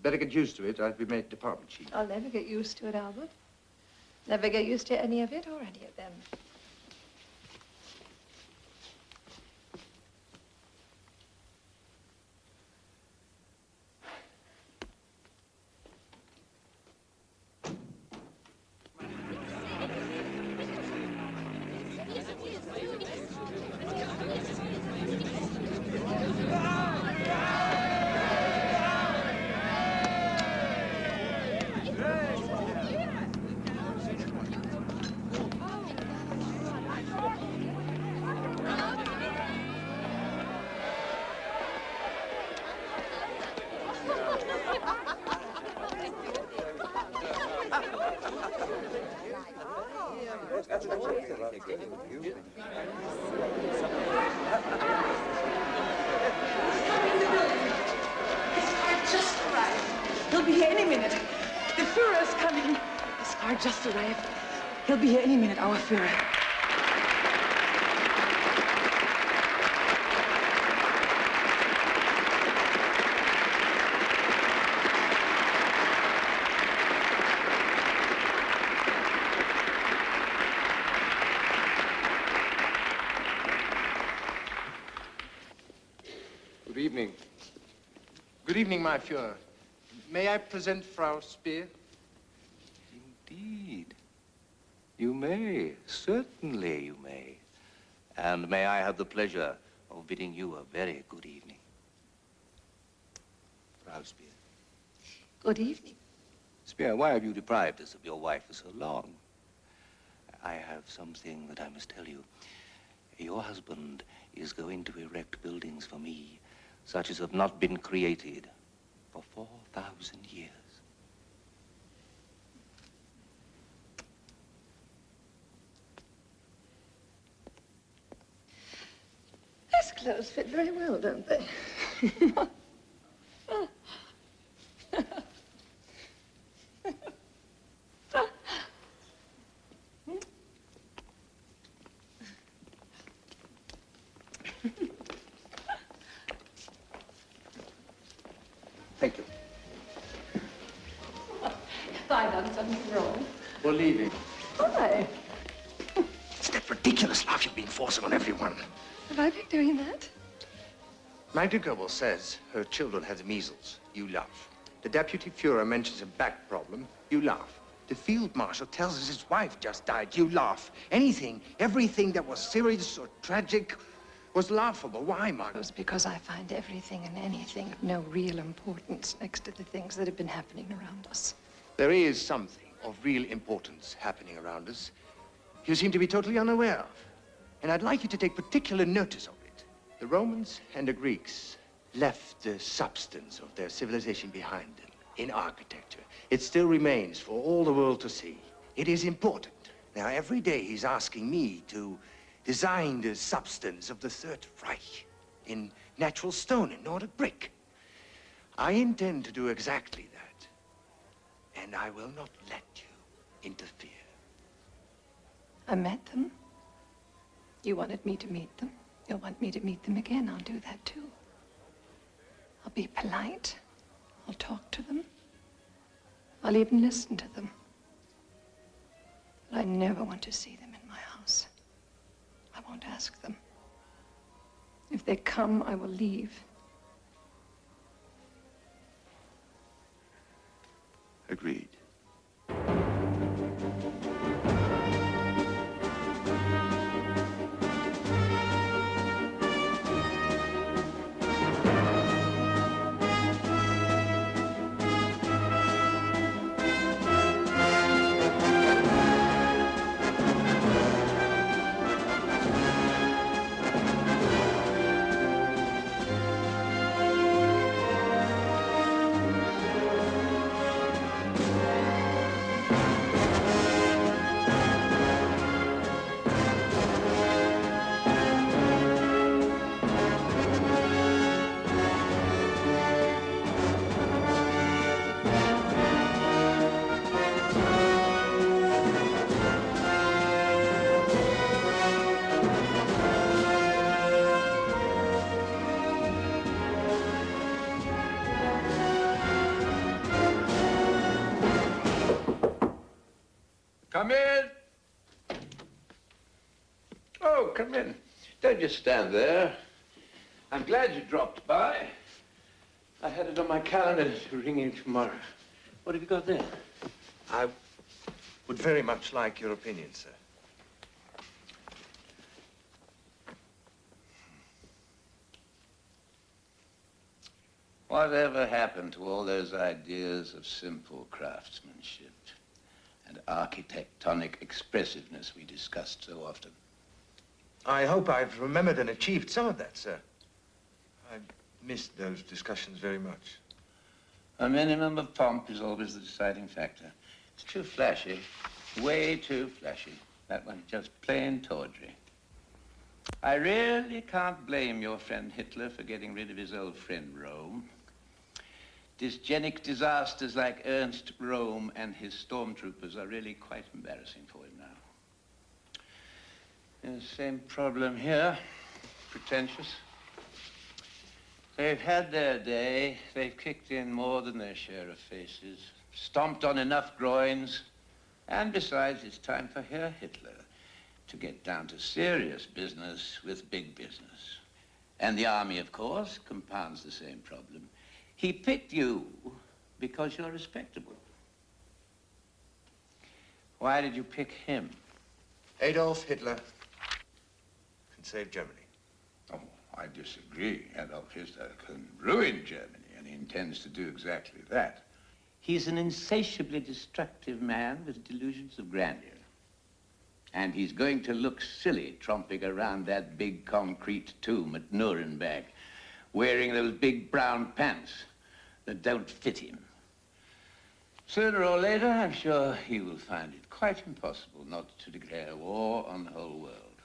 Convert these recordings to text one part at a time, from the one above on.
better get used to it. I'll be made department chief. I'll never get used to it, Albert. Never get used to any of it or any of them. He'll be here any minute. The Führer's coming. His car just arrived. He'll be here any minute, our Führer. Good evening. Good evening, my Führer. May I present Frau Speer? Indeed. You may. Certainly you may. And may I have the pleasure of bidding you a very good evening. Frau Speer. Good evening. Speer, why have you deprived us of your wife for so long? I have something that I must tell you. Your husband is going to erect buildings for me, such as have not been created for 4,000 years. These clothes fit very well, don't they? Thank you. Have I done something wrong? For leaving. Why? It's that ridiculous laugh you've been forcing on everyone. Have I been doing that? Magda Goebbels says her children have the measles. You laugh. The deputy Führer mentions a back problem. You laugh. The field marshal tells us his wife just died. You laugh. Anything, everything that was serious or tragic was laughable. Why, Margaret? It was because I find everything and anything of no real importance next to the things that have been happening around us. There is something of real importance happening around us. You seem to be totally unaware of. And I'd like you to take particular notice of it. The Romans and the Greeks left the substance of their civilization behind them in architecture. It still remains for all the world to see. It is important. Now, every day he's asking me to design the substance of the Third Reich in natural stone and Nordic brick. I intend to do exactly that. And I will not let you interfere. I met them. You wanted me to meet them. You'll want me to meet them again. I'll do that, too. I'll be polite. I'll talk to them. I'll even listen to them. But I never want to see them in my house. I won't ask them. If they come, I will leave. Agreed. Come in. Oh, come in. Don't just stand there. I'm glad you dropped by. I had it on my calendar to ring you tomorrow. What have you got there? I would very much like your opinion, sir. Whatever happened to all those ideas of simple craftsmanship and architectonic expressiveness we discussed so often? I hope I've remembered and achieved some of that, sir. I've missed those discussions very much. A minimum of pomp is always the deciding factor. It's too flashy, way too flashy. That one's just plain tawdry. I really can't blame your friend Hitler for getting rid of his old friend Rome. Dysgenic disasters like Ernst Röhm and his stormtroopers are really quite embarrassing for him now. And the same problem here, pretentious. They've had their day. They've kicked in more than their share of faces, stomped on enough groins, and besides, it's time for Herr Hitler to get down to serious business with big business. And the army, of course, compounds the same problem. He picked you because you're respectable. Why did you pick him? Adolf Hitler can save Germany. Oh, I disagree. Adolf Hitler can ruin Germany, and he intends to do exactly that. He's an insatiably destructive man with delusions of grandeur. And he's going to look silly tromping around that big concrete tomb at Nuremberg, wearing those big brown pants that don't fit him. Sooner or later, I'm sure he will find it quite impossible not to declare war on the whole world.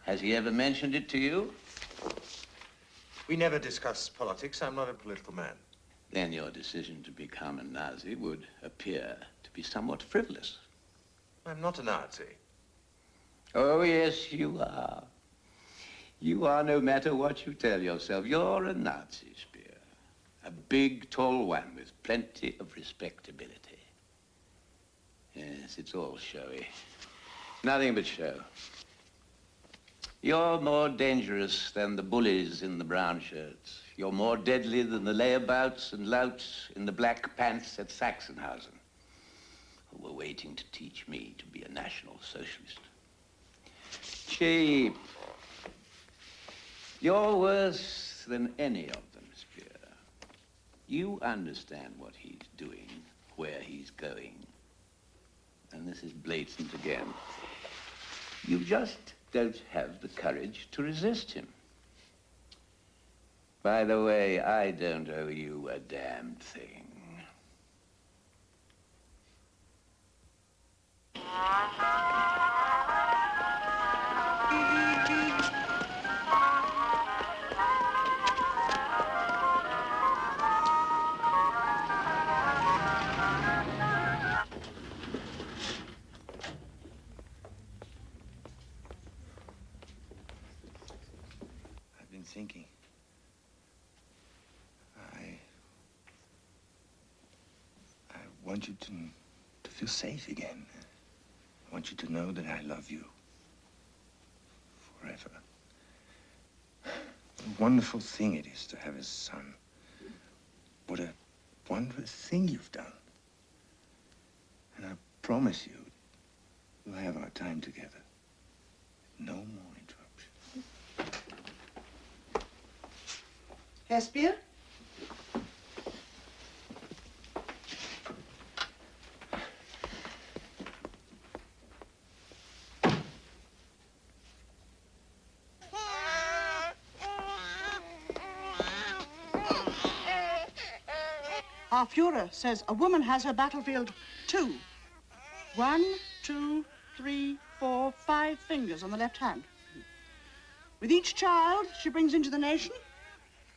Has he ever mentioned it to you? We never discuss politics. I'm not a political man. Then your decision to become a Nazi would appear to be somewhat frivolous. I'm not a Nazi. Oh, yes, you are. You are, no matter what you tell yourself. You're a Nazi, Spear. A big, tall one with plenty of respectability. Yes, it's all showy. Nothing but show. You're more dangerous than the bullies in the brown shirts. You're more deadly than the layabouts and louts in the black pants at Sachsenhausen, who were waiting to teach me to be a National Socialist. Cheap. You're worse than any of them, Spear. You understand what he's doing, where he's going. And this is blatant again. You just don't have the courage to resist him. By the way, I don't owe you a damned thing. I've been thinking. I want you to feel safe again. I want you to know that I love you forever. What a wonderful thing it is to have a son. What a wondrous thing you've done. And I promise you, we'll have our time together. No more interruptions. Herr Speer? Our Führer says a woman has her battlefield two. 1, 2, 3, 4, 5 fingers on the left hand. With each child she brings into the nation,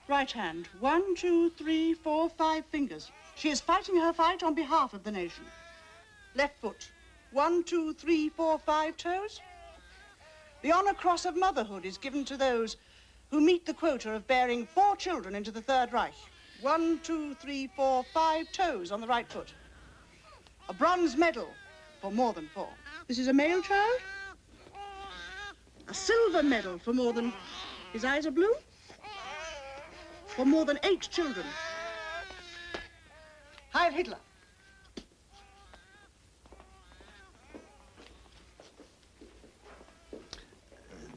right hand. 1, 2, 3, 4, 5 fingers. She is fighting her fight on behalf of the nation. Left foot. 1, 2, 3, 4, 5 toes. The honor cross of motherhood is given to those who meet the quota of bearing 4 children into the Third Reich. 1, 2, 3, 4, 5 toes on the right foot. A bronze medal for more than 4. This is a male child. A silver medal for more than... His eyes are blue. For more than 8 children. Heil Hitler.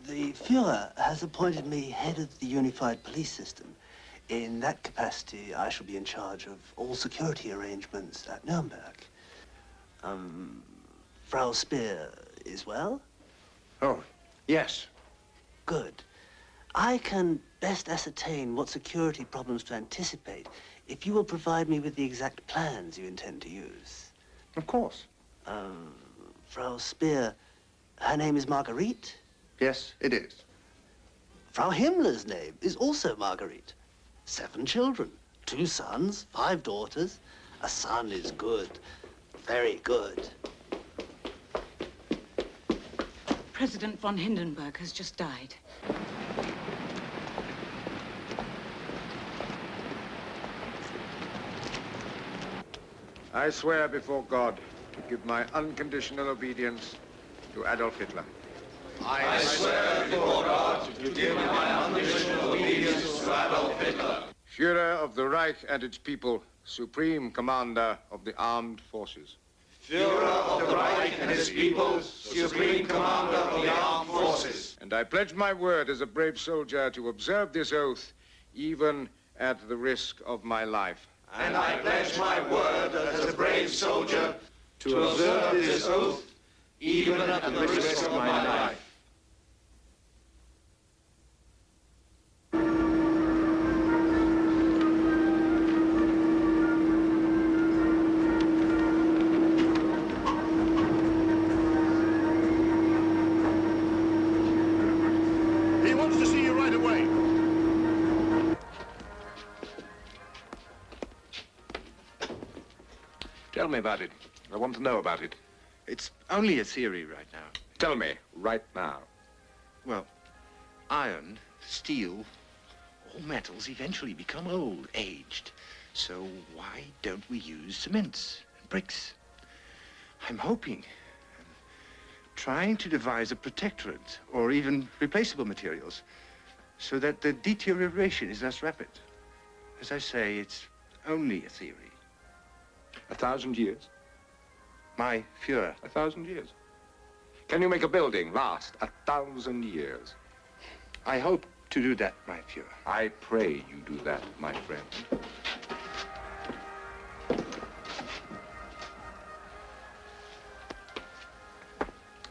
The Führer has appointed me head of the unified police system. In that capacity, I shall be in charge of all security arrangements at Nuremberg. Frau Speer is well? Oh, yes. Good. I can best ascertain what security problems to anticipate if you will provide me with the exact plans you intend to use. Of course. Frau Speer, her name is Marguerite? Yes, it is. Frau Himmler's name is also Marguerite. 7 children, 2 sons, 5 daughters. A son is good, very good. President von Hindenburg has just died. I swear before God to give my unconditional obedience to Adolf Hitler. I swear before God to give my unconditional obedience to Adolf Hitler. Führer of the Reich and its people, Supreme Commander of the Armed Forces. Führer of the Reich and its people, Supreme Commander of the Armed Forces. And I pledge my word as a brave soldier to observe this oath, even at the risk of my life. And I pledge my word as a brave soldier to observe this oath, even at the risk of my life. He wants to see you right away. Tell me about it. I want to know about it. It's only a theory right now. Tell me, right now. Well, iron, steel, all metals eventually become old, aged. So why don't we use cements and bricks? I'm hoping, trying to devise a protectorate or even replaceable materials so that the deterioration is less rapid. As I say, it's only a theory. 1,000 years? My Führer. 1,000 years? Can you make a building last 1,000 years? I hope to do that, my Führer. I pray you do that, my friend.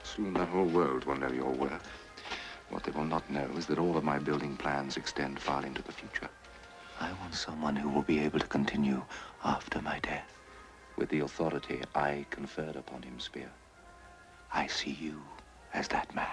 Soon the whole world will know your work. What they will not know is that all of my building plans extend far into the future. I want someone who will be able to continue after my death. With the authority I conferred upon him, Speer, I see you as that man.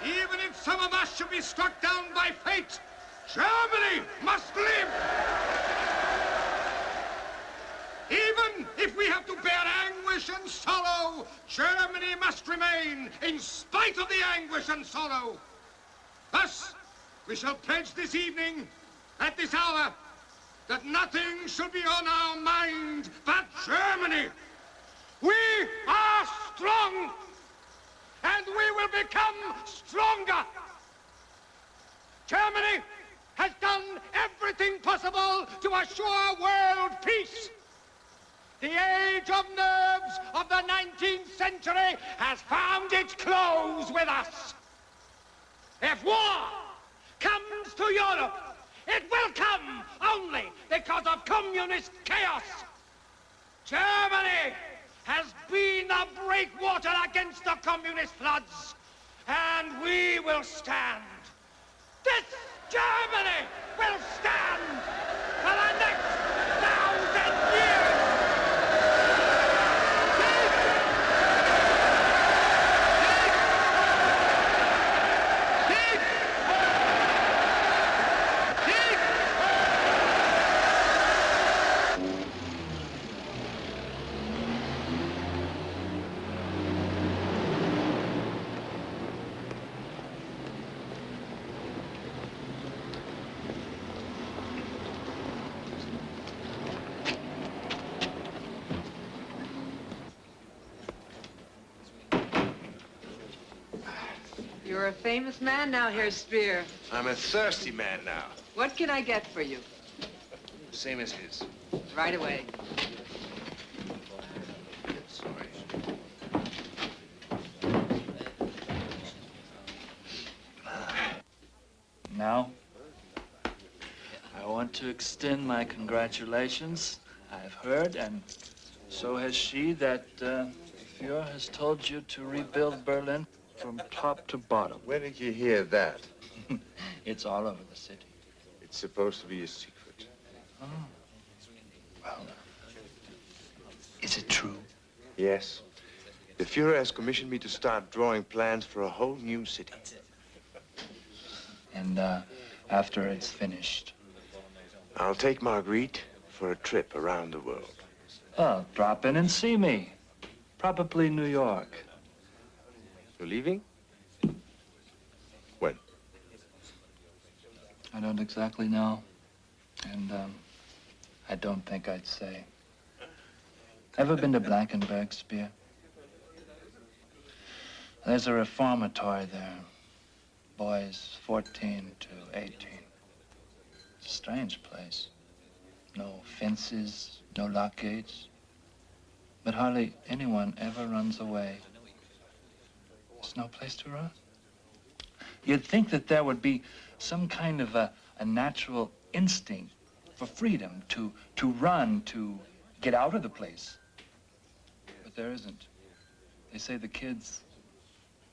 Even if some of us should be struck down by fate, Germany must live! Even if we have to bear anguish and sorrow, Germany must remain in spite of the anguish and sorrow. Thus, we shall pledge this evening, at this hour, that nothing shall be on our mind but Germany. We are strong, and we will become stronger. Germany has done everything possible to assure world peace. The age of nerves of the 19th century has found its close with us. If war comes to Europe, it will come only because of communist chaos. Germany has been the breakwater against the communist floods, and we will stand. This Germany will stand for the next 1,000 years. You're a famous man now, Herr Speer. I'm a thirsty man now. What can I get for you? Same as his. Right away. Sorry. Now, I want to extend my congratulations. I've heard, and so has she, that the Fuhrer has told you to rebuild Berlin from top to bottom. Where did you hear that? It's all over the city. It's supposed to be a secret. Oh. Well, is it true? Yes. The Fuhrer has commissioned me to start drawing plans for a whole new city. And after it's finished? I'll take Marguerite for a trip around the world. Oh, drop in and see me. Probably New York. You're leaving? When? I don't exactly know. And I don't think I'd say. Ever been to Blankenberg, Speer? There's a reformatory there. Boys 14 to 18. It's a strange place. No fences, no lock gates. But hardly anyone ever runs away. There's no place to run. You'd think that there would be some kind of a natural instinct for freedom, to run, to get out of the place. But there isn't. They say the kids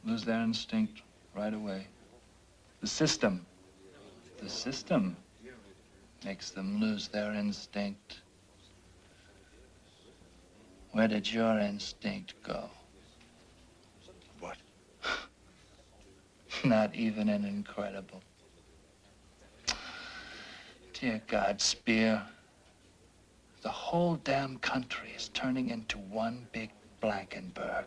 lose their instinct right away. The system makes them lose their instinct. Where did your instinct go? What? Not even an incredible. Dear God, Speer, the whole damn country is turning into one big Blankenberg.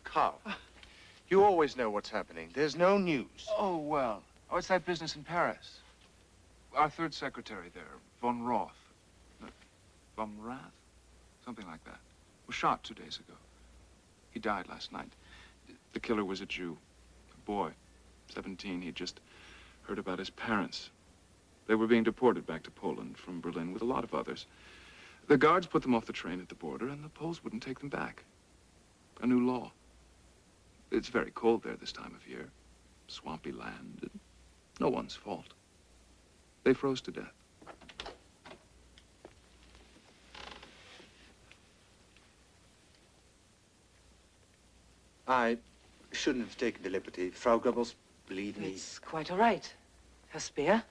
Carl, you always know what's happening. There's no news. Oh, well. What's that business in Paris? Our third secretary there, von Roth. Von Rath? Something like that. Was shot 2 days ago. He died last night. The killer was a Jew. A boy, 17. He'd just heard about his parents. They were being deported back to Poland from Berlin with a lot of others. The guards put them off the train at the border, and the Poles wouldn't take them back. A new law. It's very cold there this time of year. Swampy land. And no one's fault. They froze to death. I shouldn't have taken the liberty. Frau Goebbels, believe me. It's quite all right. Herr Speer?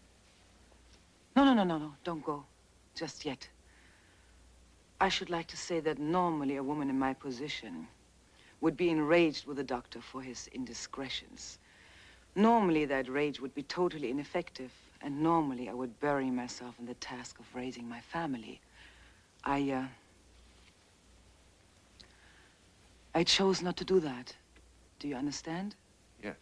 No. Don't go. Just yet. I should like to say that normally a woman in my position would be enraged with the doctor for his indiscretions. Normally that rage would be totally ineffective, and normally I would bury myself in the task of raising my family. I chose not to do that. Do you understand? Yes.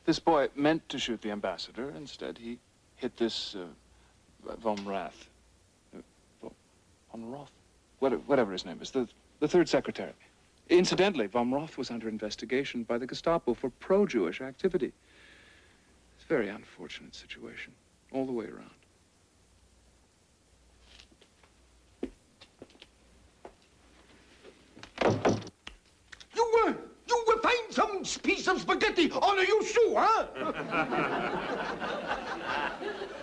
This boy meant to shoot the ambassador. Instead, he hit this von Rath. Von Roth? Whatever his name is, the third secretary. Incidentally, von Roth was under investigation by the Gestapo for pro-Jewish activity. It's a very unfortunate situation, all the way around. You will find some piece of spaghetti on your shoe, huh?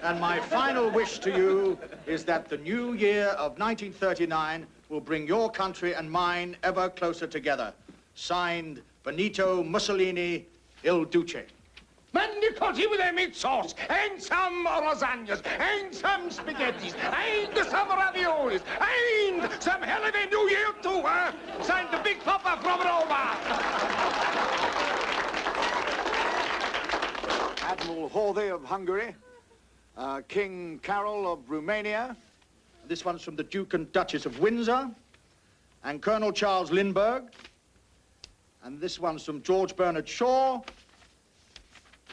And my final wish to you is that the new year of 1939 will bring your country and mine ever closer together. Signed, Benito Mussolini, Il Duce. Manicotti with a meat sauce, and some lasagnas, and some spaghettis, and some raviolis, and some hell of a New Year too, huh? Signed the Big Papa from Roma. Admiral Horthy of Hungary, King Carol of Romania. This one's from the Duke and Duchess of Windsor, and Colonel Charles Lindbergh. And this one's from George Bernard Shaw,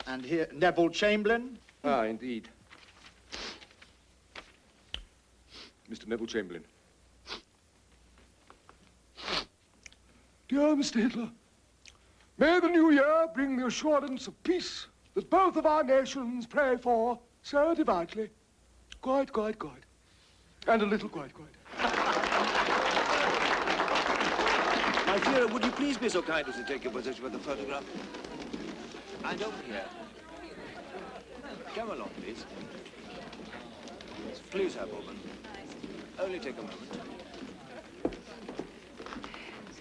and here, Neville Chamberlain. Ah, indeed. Mr. Neville Chamberlain. Dear Mr. Hitler, may the new year bring the assurance of peace that both of our nations pray for so devoutly. Quite. And a little quite. My Führer, would you please be so kind as to take your position with the photograph? And over here. Come along, please. Please, Herr Bormann. Only take a moment.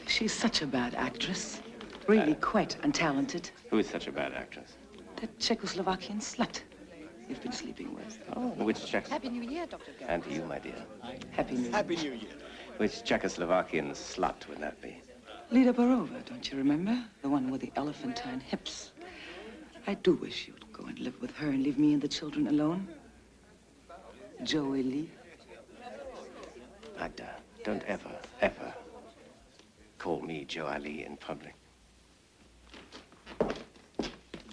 She's such a bad actress. Really quite untalented. Who is such a bad actress? That Czechoslovakian slut you've been sleeping with. Oh, which Czech? Happy New Year, Dr. Goebbels. And to you, my dear. Happy New Year. Happy New Year. Which Czechoslovakian slut would that be? Lida Barova, don't you remember? The one with the elephantine hips. I do wish you'd go and live with her and leave me and the children alone. Joey Lee. Magda, don't ever call me Joe Ali in public.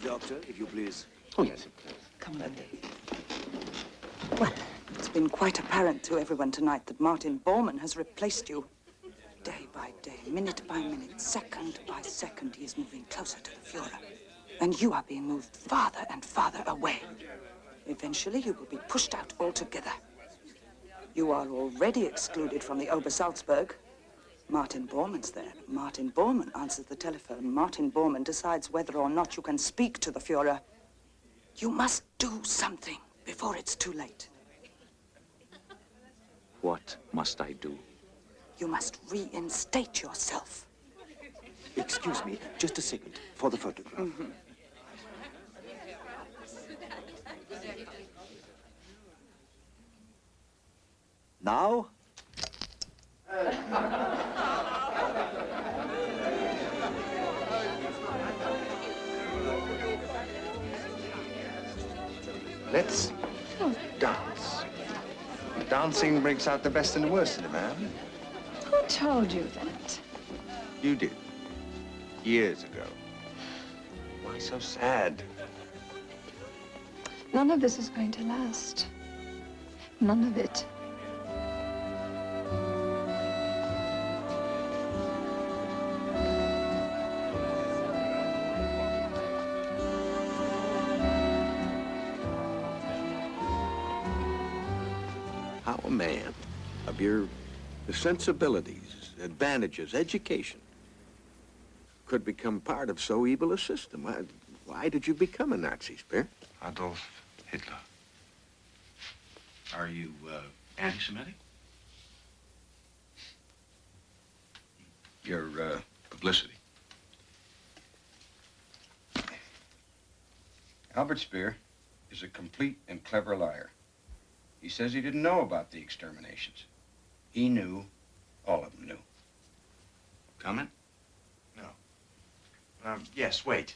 Doctor, if you please. Oh, yes, of course. Come on, Dave. Well, it's been quite apparent to everyone tonight that Martin Bormann has replaced you. Day by day, minute by minute, second by second, he is moving closer to the Führer. And you are being moved farther and farther away. Eventually, you will be pushed out altogether. You are already excluded from the Obersalzberg. Martin Bormann's there. Martin Bormann answers the telephone. Martin Bormann decides whether or not you can speak to the Führer. You must do something before it's too late. What must I do? You must reinstate yourself. Excuse me, just a second, for the photograph. Mm-hmm. Now? Let's dance. Dancing brings out the best and the worst in a man. Who told you that? You did. Years ago. Why so sad? None of this is going to last. None of it. How a man of your sensibilities, advantages, education, could become part of so evil a system. Why did you become a Nazi, Spear? Adolf Hitler. Are you, anti-Semitic? Your, publicity. Albert Speer is a complete and clever liar. He says he didn't know about the exterminations. He knew. All of them knew. Comment? No. Yes, wait.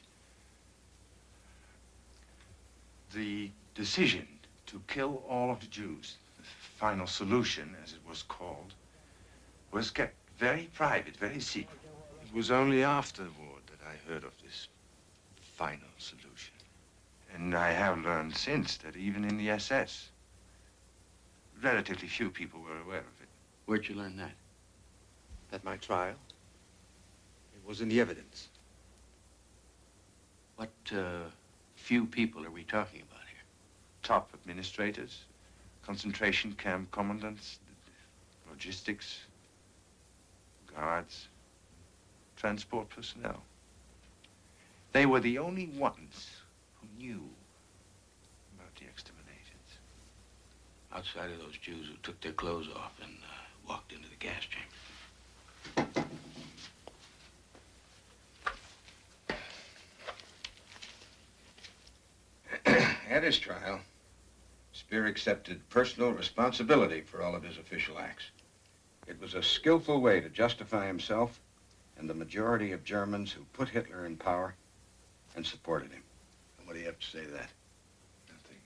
The decision to kill all of the Jews, the final solution, as it was called, was kept very private, very secret. It was only afterward that I heard of this final solution. And I have learned since that even in the SS, relatively few people were aware of it. Where'd you learn that? At my trial, it was in the evidence. What, few people are we talking about here? Top administrators, concentration camp commandants, logistics, guards, transport personnel. They were the only ones who knew about the exterminations. Outside of those Jews who took their clothes off and walked into the gas chamber. At his trial, Speer accepted personal responsibility for all of his official acts. It was a skillful way to justify himself and the majority of Germans who put Hitler in power and supported him. And what do you have to say to that? Nothing.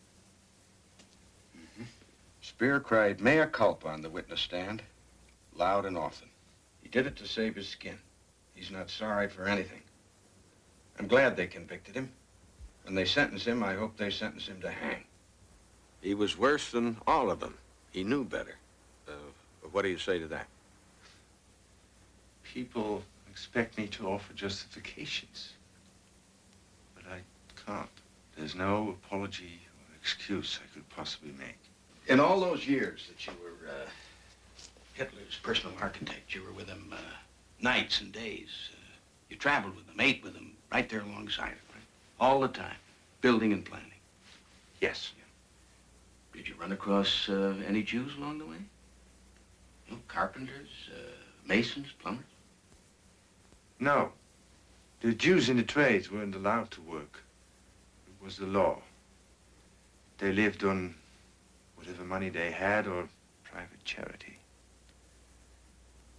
Speer cried mea culpa on the witness stand, loud and often. He did it to save his skin. He's not sorry for anything. I'm glad they convicted him. When they sentence him, I hope they sentence him to hang. He was worse than all of them. He knew better. What do you say to that? People expect me to offer justifications, but I can't. There's no apology or excuse I could possibly make. In all those years that you were Hitler's personal architect, you were with him nights and days. You traveled with him, ate with him, right there alongside him, right? All the time, building and planning. Yes. Did you run across any Jews along the way? You know, carpenters, masons, plumbers? No. The Jews in the trades weren't allowed to work. It was the law. They lived on whatever money they had or private charity.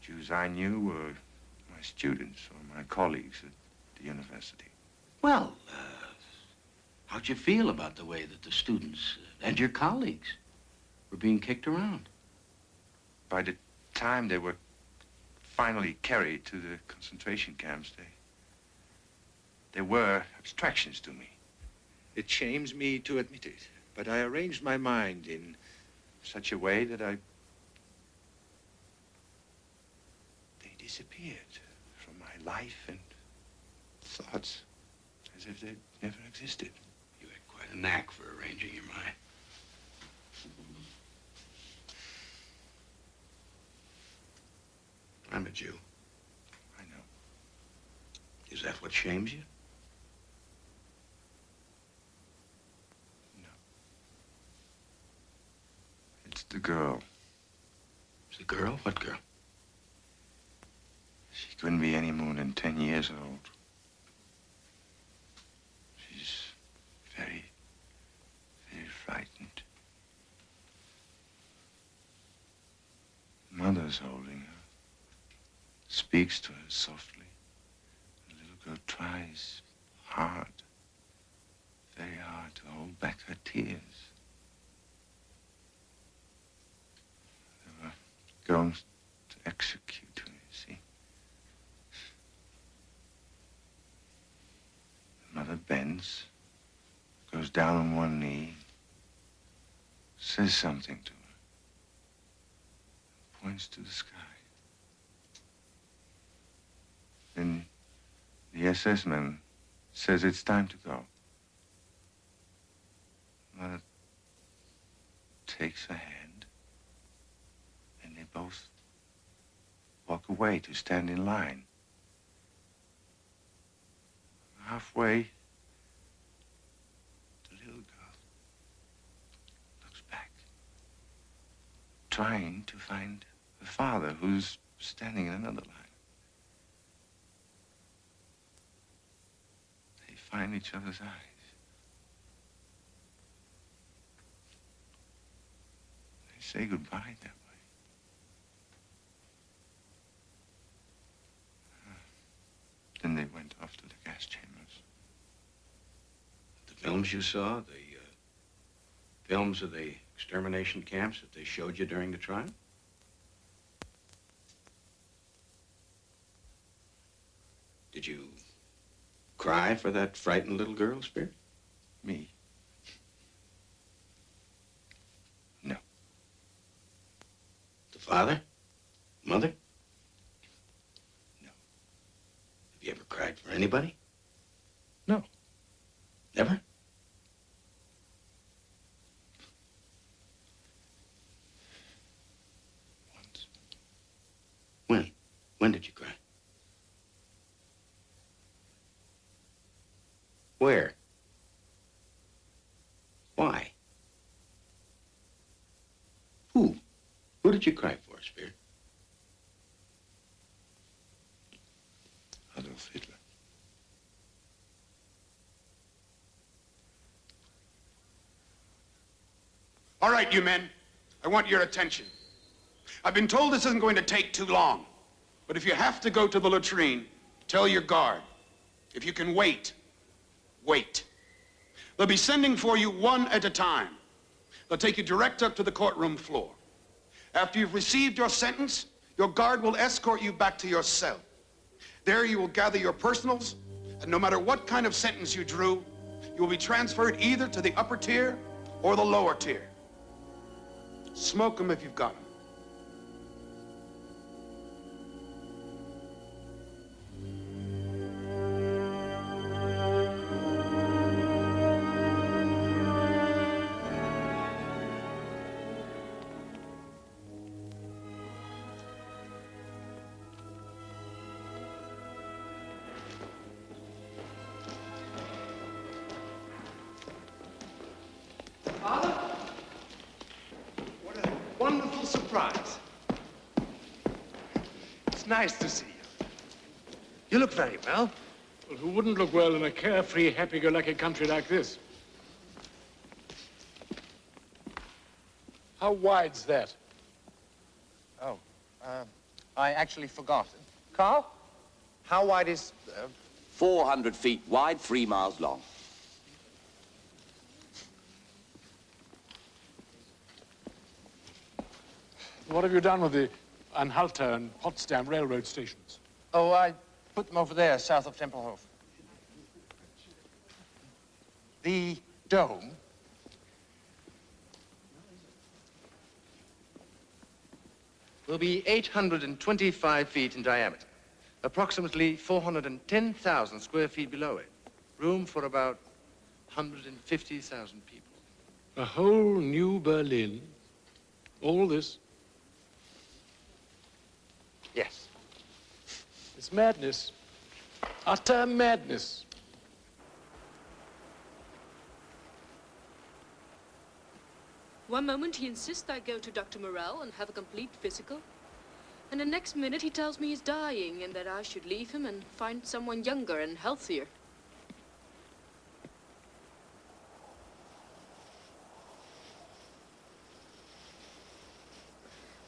Jews I knew were my students or my colleagues at the university. Well, how'd you feel about the way that the students and your colleagues were being kicked around? By the time they were finally carried to the concentration camps, they were abstractions to me. It shames me to admit it, but I arranged my mind in such a way that they disappeared from my life and thoughts as if they'd never existed. You had quite a knack for arranging your mind. I'm a Jew. I know. Is that what shames you? No. It's the girl. It's the girl? What girl? She couldn't be any more than 10 years old. She's very, very frightened. Mother's holding her. Speaks to her softly. The little girl tries hard, very hard to hold back her tears. They were going to execute her, you see. The mother bends, goes down on one knee, says something to her, points to the sky. Then the SS man says it's time to go. Mother takes her hand, and they both walk away to stand in line. halfway, the little girl looks back, trying to find her father, who's standing in another line. They find each other's eyes. They say goodbye that way. Then they went off to the gas chambers. The films you saw, the films of the extermination camps that they showed you during the trial? Did you cry for that frightened little girl, Spirit? Me? No. The father? Mother? No. Have you ever cried for anybody? No. Never? Once. When? When did you cry? Where? Why? Who? Who did you cry for, Spirit? Adolf Hitler. All right, you men. I want your attention. I've been told this isn't going to take too long. But if you have to go to the latrine, tell your guard. If you can wait, wait. They'll be sending for you one at a time. They'll take you direct up to the courtroom floor. After you've received your sentence, your guard will escort you back to your cell. There you will gather your personals, and no matter what kind of sentence you drew, you will be transferred either to the upper tier or the lower tier. Smoke them if you've got them. Father? What a wonderful surprise. It's nice to see you. You look very well. Well, who wouldn't look well in a carefree, happy-go-lucky country like this? How wide's that? Oh, I actually forgot. Carl, how wide is... 400 feet wide, 3 miles long. What have you done with the Anhalter and Potsdam railroad stations? Oh, I put them over there, south of Tempelhof. The dome will be 825 feet in diameter, approximately 410,000 square feet below it. Room for about 150,000 people. A whole new Berlin? All this? Yes. It's madness. Utter madness. One moment he insists I go to Dr. Morell and have a complete physical. And the next minute he tells me he's dying and that I should leave him and find someone younger and healthier.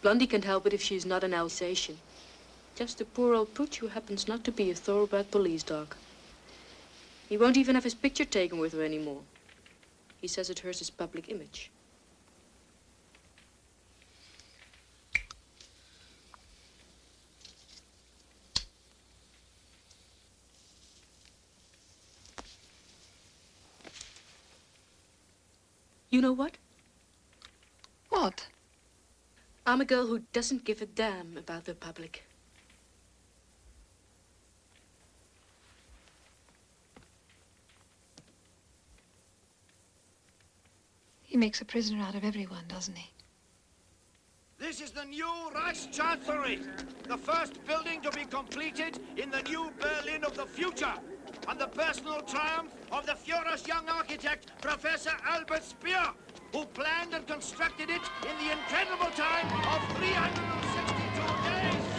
Blondie can't help it if she's not an Alsatian. Just a poor old pooch who happens not to be a thoroughbred police dog. He won't even have his picture taken with her anymore. He says it hurts his public image. You know what? What? I'm a girl who doesn't give a damn about the public. He makes a prisoner out of everyone, doesn't he? This is the new Reichschancellery, the first building to be completed in the new Berlin of the future. on the personal triumph of the Führer's young architect, Professor Albert Speer, who planned and constructed it in the incredible time of 362 days.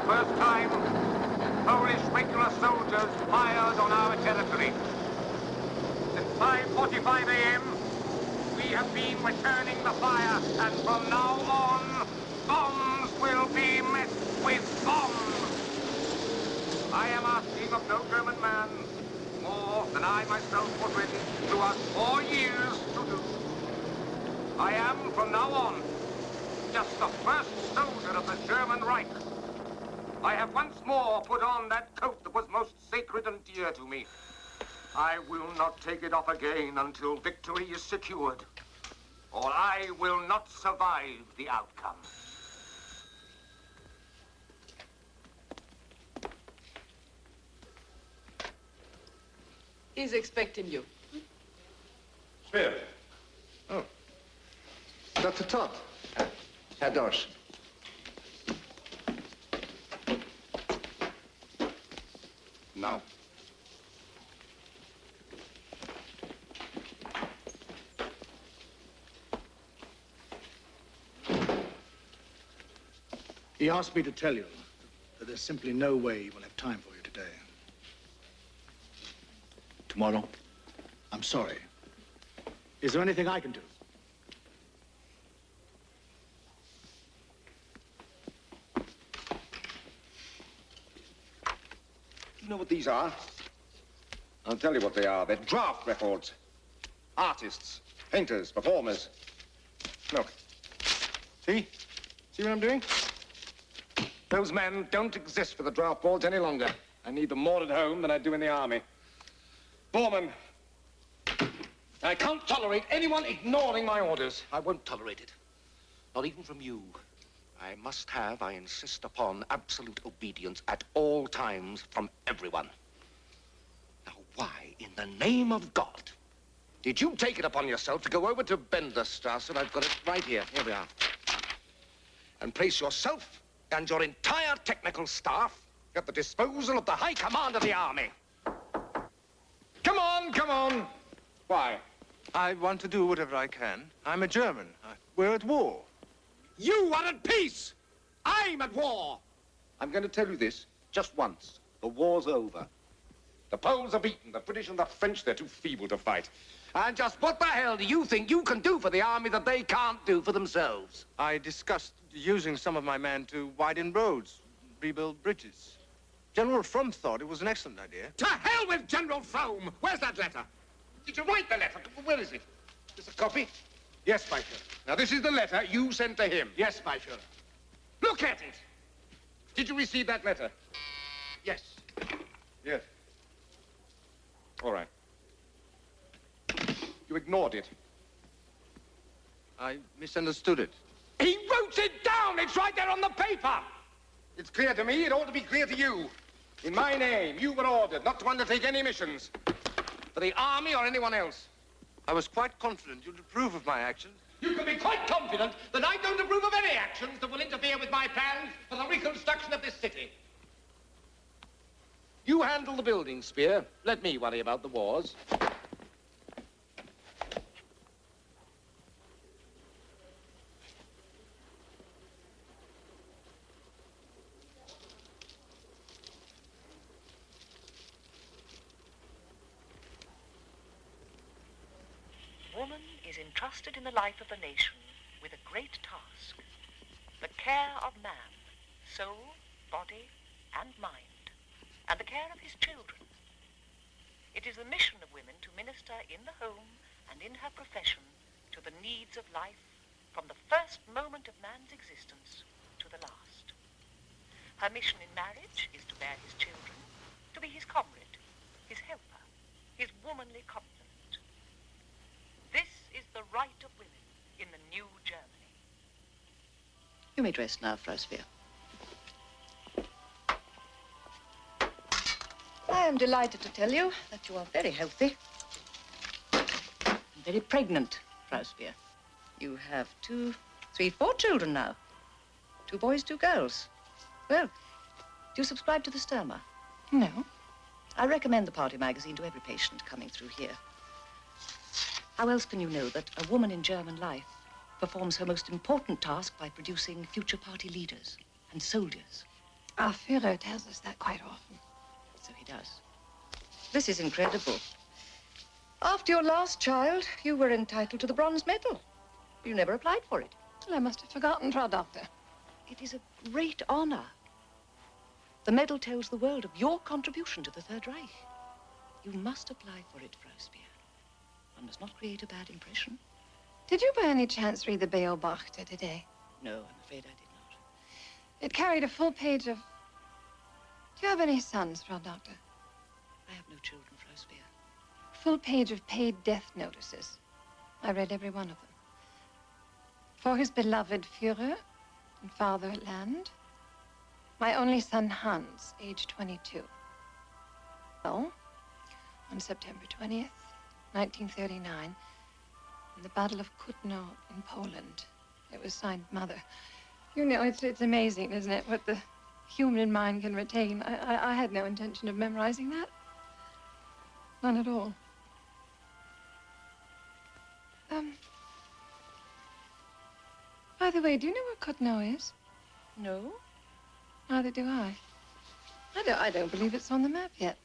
first time, Polish regular soldiers fired on our territory. Since 5:45 a.m., we have been returning the fire, and from now on, bombs will be met with bombs. I am asking of no German man more than I myself was ready throughout 4 years to do. I am, from now on, just the first soldier of the German Reich. I have once more put on that coat that was most sacred and dear to me. I will not take it off again until victory is secured, or I will not survive the outcome. He's expecting you. Spear. Oh. Dr. Todd. Herr Dorsch. Now. He asked me to tell you that there's simply no way he will have time for you today. Tomorrow? I'm sorry. Is there anything I can do? You know what these are? I'll tell you what they are. They're draft records. Artists, painters, performers. Look. See? See what I'm doing? Those men don't exist for the draft boards any longer. I need them more at home than I do in the army. Borman, I can't tolerate anyone ignoring my orders. I won't tolerate it. Not even from you. I insist upon absolute obedience at all times from everyone. Now, why, in the name of God, did you take it upon yourself to go over to Benderstrasse, I've got it right here we are, and place yourself and your entire technical staff at the disposal of the High Command of the Army? Come on, come on. Why? I want to do whatever I can. I'm a German. We're at war. You are at peace! I'm at war! I'm going to tell you this just once. The war's over. The Poles are beaten. The British and the French, they're too feeble to fight. And just what the hell do you think you can do for the army that they can't do for themselves? I discussed using some of my men to widen roads, rebuild bridges. General Fromm thought it was an excellent idea. To hell with General Fromm! Where's that letter? Did you write the letter? Where is it? Is a copy? Yes, my Führer. Now, this is the letter you sent to him. Yes, my Führer. Look at it! Did you receive that letter? Yes. Yes. All right. You ignored it. I misunderstood it. He wrote it down! It's right there on the paper! It's clear to me. It ought to be clear to you. In my name, you were ordered not to undertake any missions for the army or anyone else. I was quite confident you'd approve of my actions. You can be quite confident that I don't approve of any actions that will interfere with my plans for the reconstruction of this city. You handle the building, Spear. Let me worry about the wars. Woman is entrusted in the life of the nation with a great task, the care of man, soul, body, and mind, and the care of his children. It is the mission of women to minister in the home and in her profession to the needs of life from the first moment of man's existence to the last. Her mission in marriage is to bear his children, to be his comrade, his helper, his womanly complement. This is the right of women in the new Germany. You may dress now, Frau Speer. I am delighted to tell you that you are very healthy. And very pregnant, Frau Speer. You have 4 children now. 2 boys, 2 girls. Well, do you subscribe to the Stürmer? No. I recommend the party magazine to every patient coming through here. How else can you know that a woman in German life performs her most important task by producing future party leaders and soldiers Our Führer tells us that quite often. So he does. This is incredible. After your last child, you were entitled to the bronze medal. You never applied for it. Well, I must have forgotten, Frau Doctor. It is a great honor. The medal tells the world of your contribution to the Third Reich. You must apply for it, Frau Speer. One must not create a bad impression. Did you by any chance read the Beobachter today? No, I'm afraid I did not. It carried a full page of... Do you have any sons, Frau Doctor? I have no children, Frau Speer. Full page of paid death notices. I read every one of them. For his beloved Führer and fatherland. My only son, Hans, age 22. Well, on September 20th, 1939, in the Battle of Kutno in Poland. It was signed Mother. You know, it's amazing, isn't it, what the human mind can retain. I had no intention of memorizing that. None at all. By the way, do you know where Kutno is? No. Neither do I. I don't believe it's on the map yet.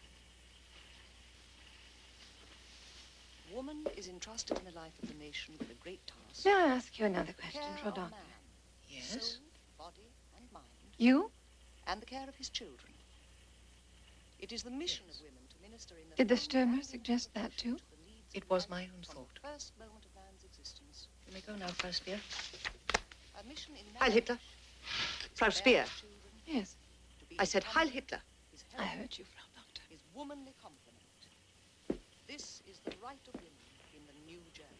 Woman is entrusted in the life of the nation with a great task. May I ask you another question, Frau Doctor? Yes? Soul, body, and mind. You? And the care of his children. It is the mission of women to minister in the... Did the Stürmer suggest that too? It was my own thought. First moment of man's existence. You may go now, Frau Speer. Heil Hitler. Frau Speer. Yes. I said Heil Hitler. I heard you, Frau Doctor. His womanly compliment. This is the right of women in the new Germany.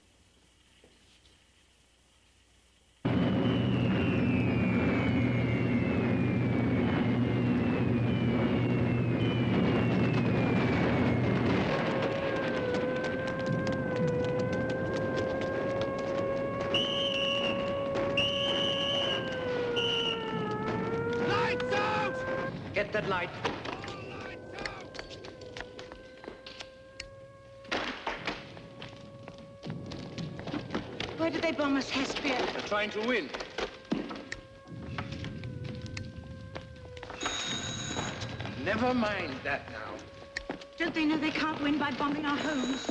Lights out! Get that light. Why did they bomb us, Hesperia? They're trying to win. Never mind that now. Don't they know they can't win by bombing our homes?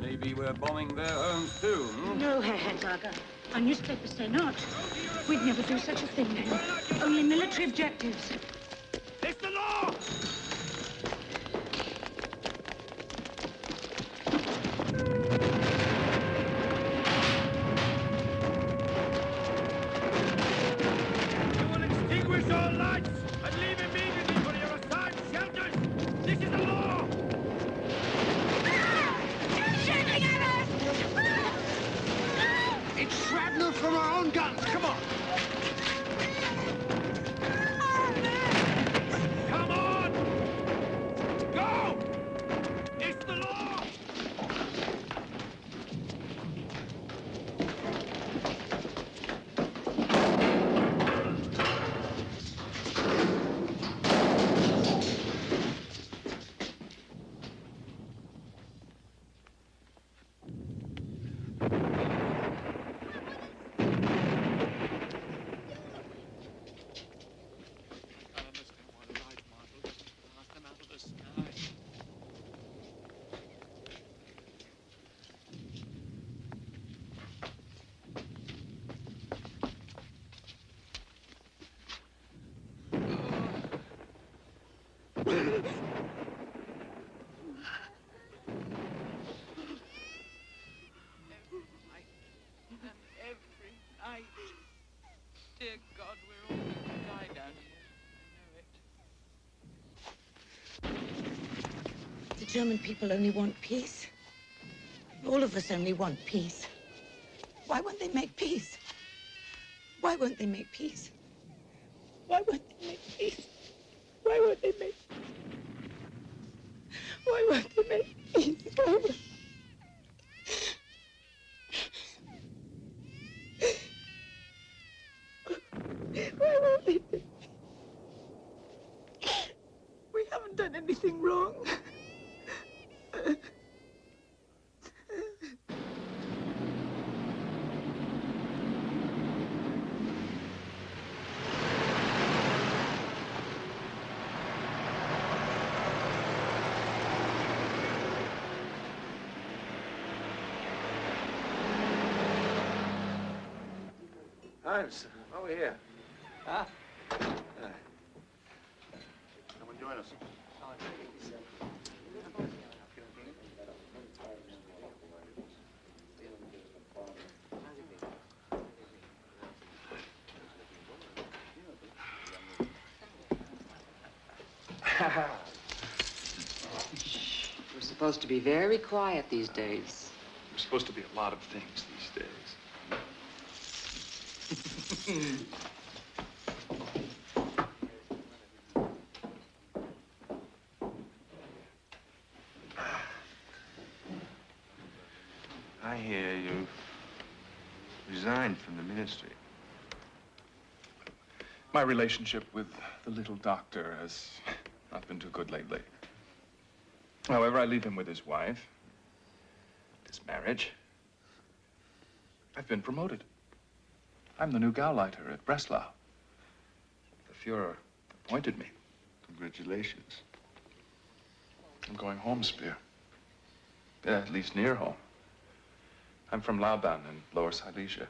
Maybe we're bombing their homes too, hmm? No, Herr Herzager. Our newspapers say not. We'd never do such a thing then. Only military objectives. It's the law! You will extinguish all lights and leave immediately for your assigned shelters. This is the law! Shooting at us! It's shrapnel from our own guns. Come on. Come on! Go! It's the law! Every night. Dear God, we're all going to die down here. I know it. The German people only want peace. All of us only want peace. Why won't they make peace? Why won't they make peace? Why won't they make peace? Why won't they make Why won't they make peace? Why won't... Why won't they make... We haven't done anything wrong. Hans, over here. Huh? Come and join us. We're supposed to be very quiet these days. We're supposed to be a lot of things these days. I hear you resigned from the ministry. My relationship with the little doctor has not been too good lately. However, I leave him with his wife, his marriage. I've been promoted. I'm the new Gauleiter at Breslau. The Fuhrer appointed me. Congratulations. I'm going home, Spear. Yeah, at least near home. I'm from Lauban in Lower Silesia.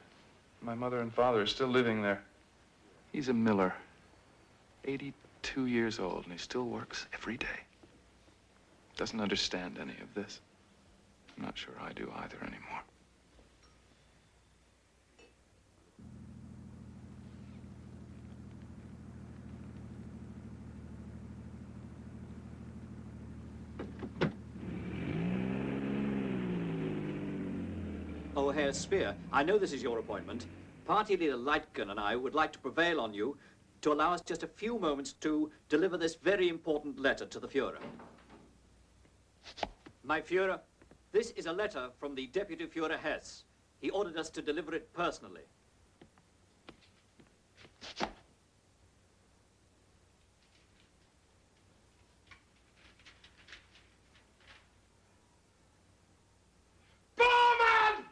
My mother and father are still living there. He's a miller, 82 years old, and he still works every day. Doesn't understand any of this. I'm not sure I do either anymore. Oh, Herr Speer, I know this is your appointment. Party leader Leitgen and I would like to prevail on you to allow us just a few moments to deliver this very important letter to the Fuhrer. My Fuhrer, this is a letter from the Deputy Fuhrer Hesse. He ordered us to deliver it personally. Bormann!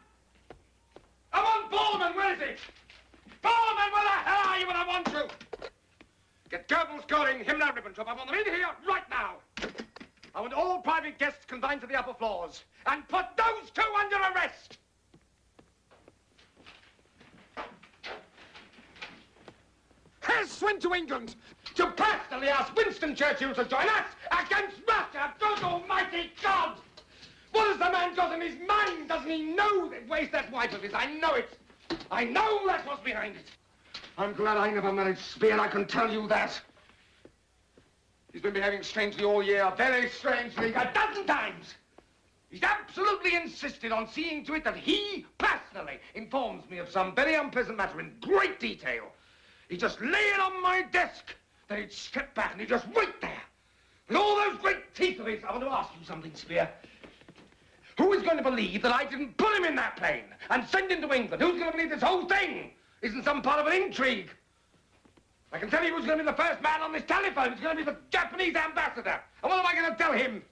I want Bormann, where is he? Bormann, where the hell are you when I want you? Get Goebbels going, Himmler, Ribbentrop. I want them in here right now. I want all private guests confined to the upper floors. And put those two under arrest. Hess went to England to personally ask Winston Churchill to join us against Russia. Good almighty God! What has the man got in his mind? Doesn't he know that? Where's that wife of his? I know it. I know that's what's behind it. I'm glad I never married Spear, I can tell you that. He's been behaving strangely all year, very strangely, a dozen times. He's absolutely insisted on seeing to it that he personally informs me of some very unpleasant matter in great detail. He just lay it on my desk, then he'd step back and he'd just wait there. With all those great teeth of his. I want to ask you something, Spear. Who is going to believe that I didn't put him in that plane and send him to England? Who's going to believe this whole thing isn't some part of an intrigue? I can tell you who's going to be the first man on this telephone. It's going to be the Japanese ambassador. And what am I going to tell him?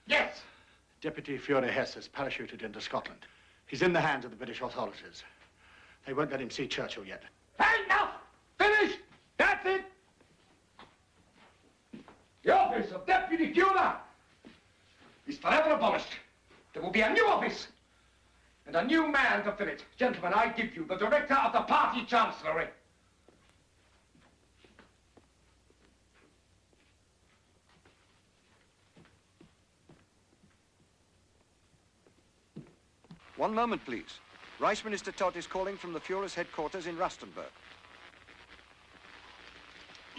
Yes. Deputy Fuhrer Hesse has parachuted into Scotland. He's in the hands of the British authorities. They won't let him see Churchill yet. Enough! Finished! That's it! The office of Deputy Fuhrer is forever abolished. There will be a new office and a new man to fill it. Gentlemen, I give you the director of the party chancellery. One moment, please. Reich Minister Todt is calling from the Fuhrer's headquarters in Rustenburg.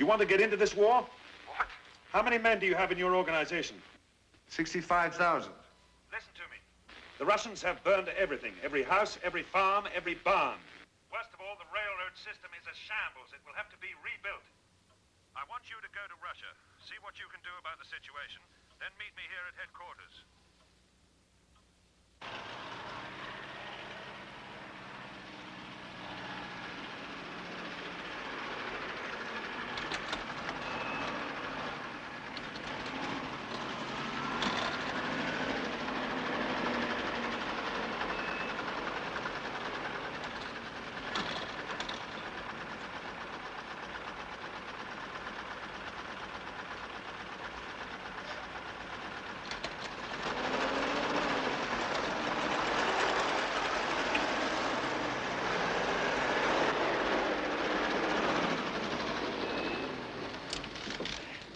You want to get into this war? What? How many men do you have in your organization? 65,000. Listen to me. The Russians have burned everything. Every house, every farm, every barn. Worst of all, the railroad system is a shambles. It will have to be rebuilt. I want you to go to Russia, see what you can do about the situation, then meet me here at headquarters.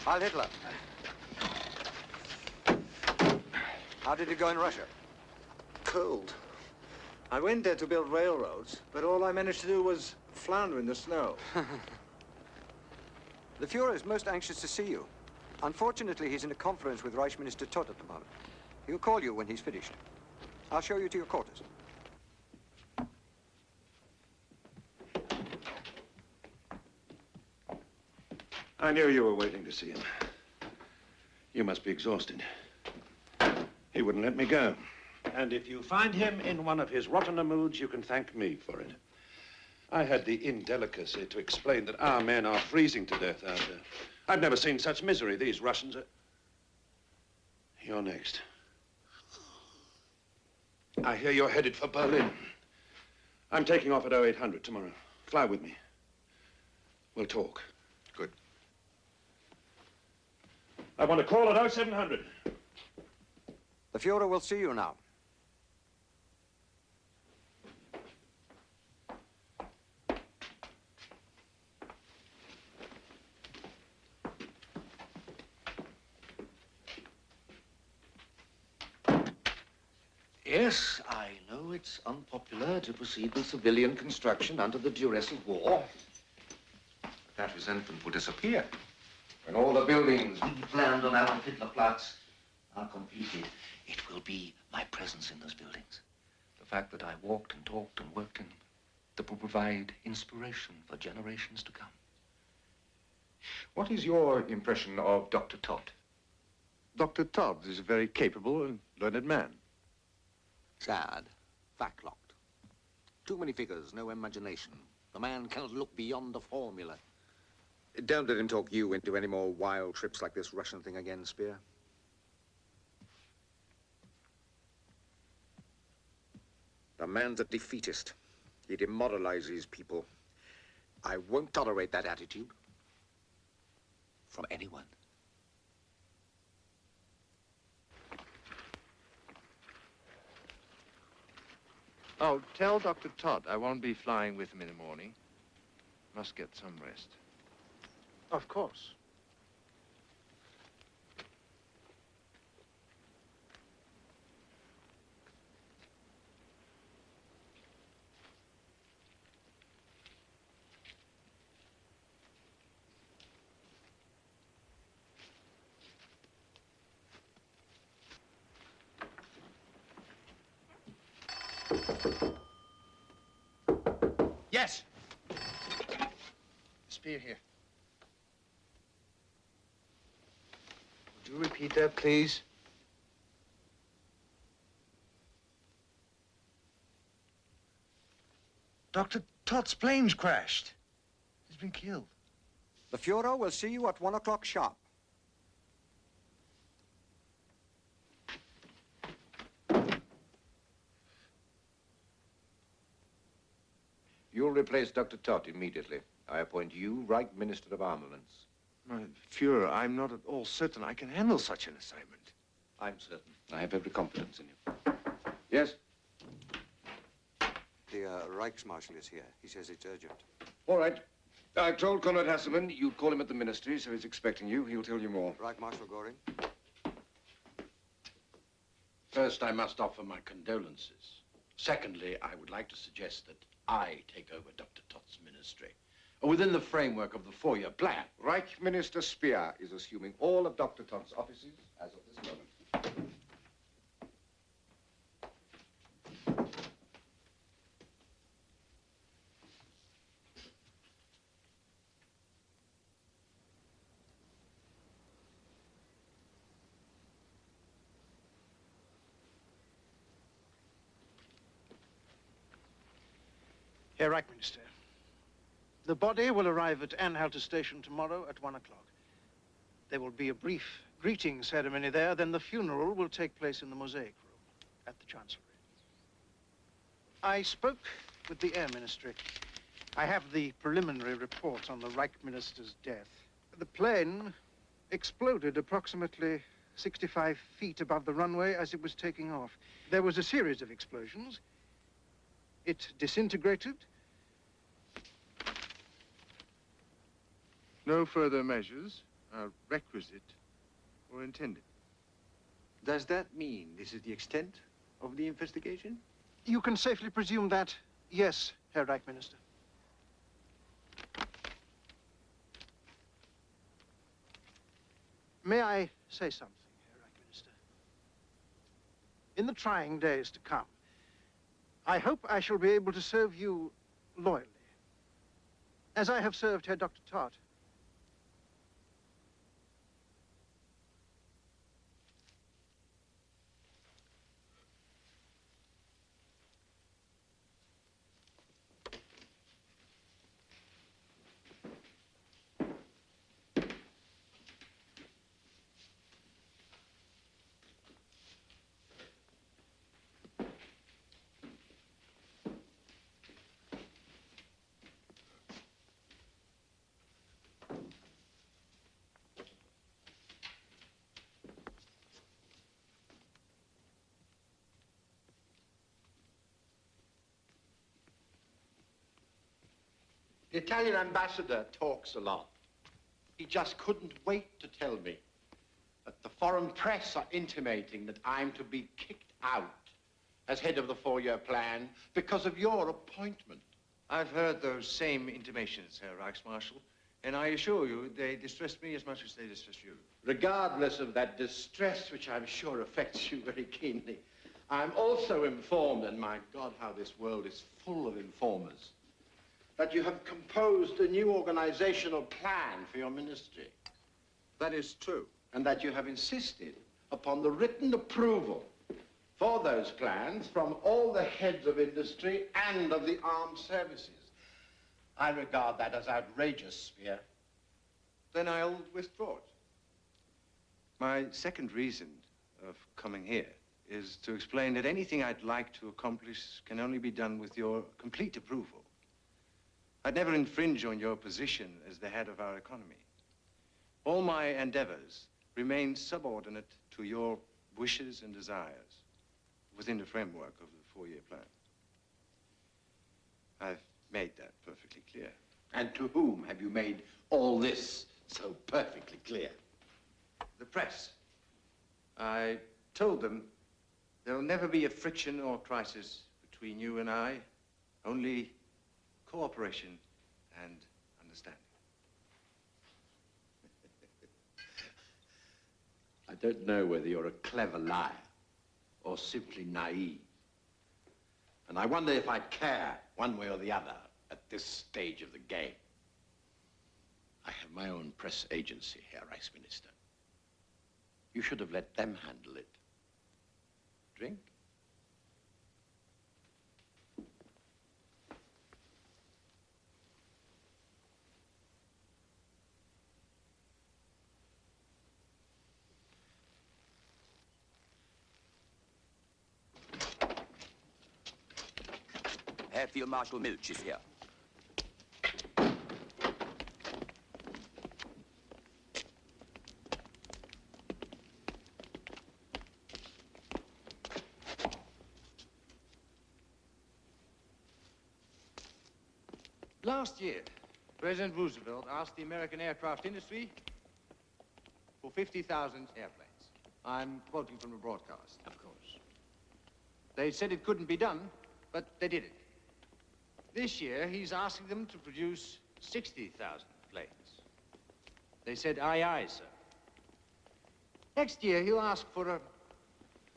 Heil Hitler. How did it go in Russia? Cold. I went there to build railroads, but all I managed to do was flounder in the snow. The Fuhrer is most anxious to see you. Unfortunately, he's in a conference with Reich Minister Todt at the moment. He'll call you when he's finished. I'll show you to your quarters. I knew you were waiting to see him. You must be exhausted. He wouldn't let me go. And if you find him in one of his rottener moods, you can thank me for it. I had the indelicacy to explain that our men are freezing to death out there. I've never seen such misery. These Russians are... You're next. I hear you're headed for Berlin. I'm taking off at 0800 tomorrow. Fly with me. We'll talk. Good. I want to call at 0700. The Fuhrer will see you now. Yes, I know it's unpopular to proceed with civilian construction under the duress of war. But that resentment will disappear when all the buildings we planned on Adolf Hitler Platz are completed. It will be my presence in those buildings. The fact that I walked and talked and worked in them, that will provide inspiration for generations to come. What is your impression of Dr. Todt? Dr. Todt is a very capable and learned man. Sad, fact-locked. Too many figures, no imagination. The man cannot look beyond the formula. Don't let him talk you into any more wild trips like this Russian thing again, Spear. The man's a defeatist. He demoralizes people. I won't tolerate that attitude. From anyone. Oh, tell Dr. Todt I won't be flying with him in the morning. Must get some rest. Of course. Yes. Spear here. Would you repeat that, please? Dr. Todt's plane's crashed. He's been killed. The Fuhrer will see you at 1 o'clock sharp. You'll replace Dr. Todt immediately. I appoint you Reich Minister of Armaments. My Fuhrer, I'm not at all certain I can handle such an assignment. I'm certain. I have every confidence in you. Yes? The Reichsmarshal is here. He says it's urgent. All right. I told Conrad Hasselmann you'd call him at the ministry, so he's expecting you. He'll tell you more. Reich Marshal Goring. First, I must offer my condolences. Secondly, I would like to suggest that I take over Dr. Todt's ministry within the framework of the four-year plan. Reich Minister Speer is assuming all of Dr. Todt's offices as of this moment. Herr Reich Minister, the body will arrive at Anhalter Station tomorrow at 1 o'clock. There will be a brief greeting ceremony there, then the funeral will take place in the mosaic room at the Chancellery. I spoke with the Air Ministry. I have the preliminary report on the Reich Minister's death. The plane exploded approximately 65 feet above the runway as it was taking off. There was a series of explosions. It disintegrated. No further measures are requisite or intended. Does that mean this is the extent of the investigation? You can safely presume that, yes, Herr Reich Minister. May I say something, Herr Reich Minister? In the trying days to come, I hope I shall be able to serve you loyally, as I have served Herr Dr. Todd. The Italian ambassador talks a lot. He just couldn't wait to tell me that the foreign press are intimating that I'm to be kicked out as head of the four-year plan because of your appointment. I've heard those same intimations, Herr Reichsmarshal, and I assure you they distress me as much as they distress you. Regardless of that distress, which I'm sure affects you very keenly, I'm also informed, and my God, how this world is full of informers, that you have composed a new organizational plan for your ministry. That is true. And that you have insisted upon the written approval for those plans from all the heads of industry and of the armed services. I regard that as outrageous, Spear. Then I'll withdraw it. My second reason of coming here is to explain that anything I'd like to accomplish can only be done with your complete approval. I'd never infringe on your position as the head of our economy. All my endeavors remain subordinate to your wishes and desires within the framework of the four-year plan. I've made that perfectly clear. And to whom have you made all this so perfectly clear? The press. I told them there'll never be a friction or crisis between you and I, only cooperation and understanding. I don't know whether you're a clever liar or simply naive. And I wonder if I'd care one way or the other at this stage of the game. I have my own press agency, Herr Reichsminister. You should have let them handle it. Drink? Herr Field Marshal Milch is here. Last year, President Roosevelt asked the American aircraft industry for 50,000 airplanes. I'm quoting from the broadcast. Of course. They said it couldn't be done, but they did it. This year, he's asking them to produce 60,000 planes. They said, aye, aye, sir. Next year, he'll ask for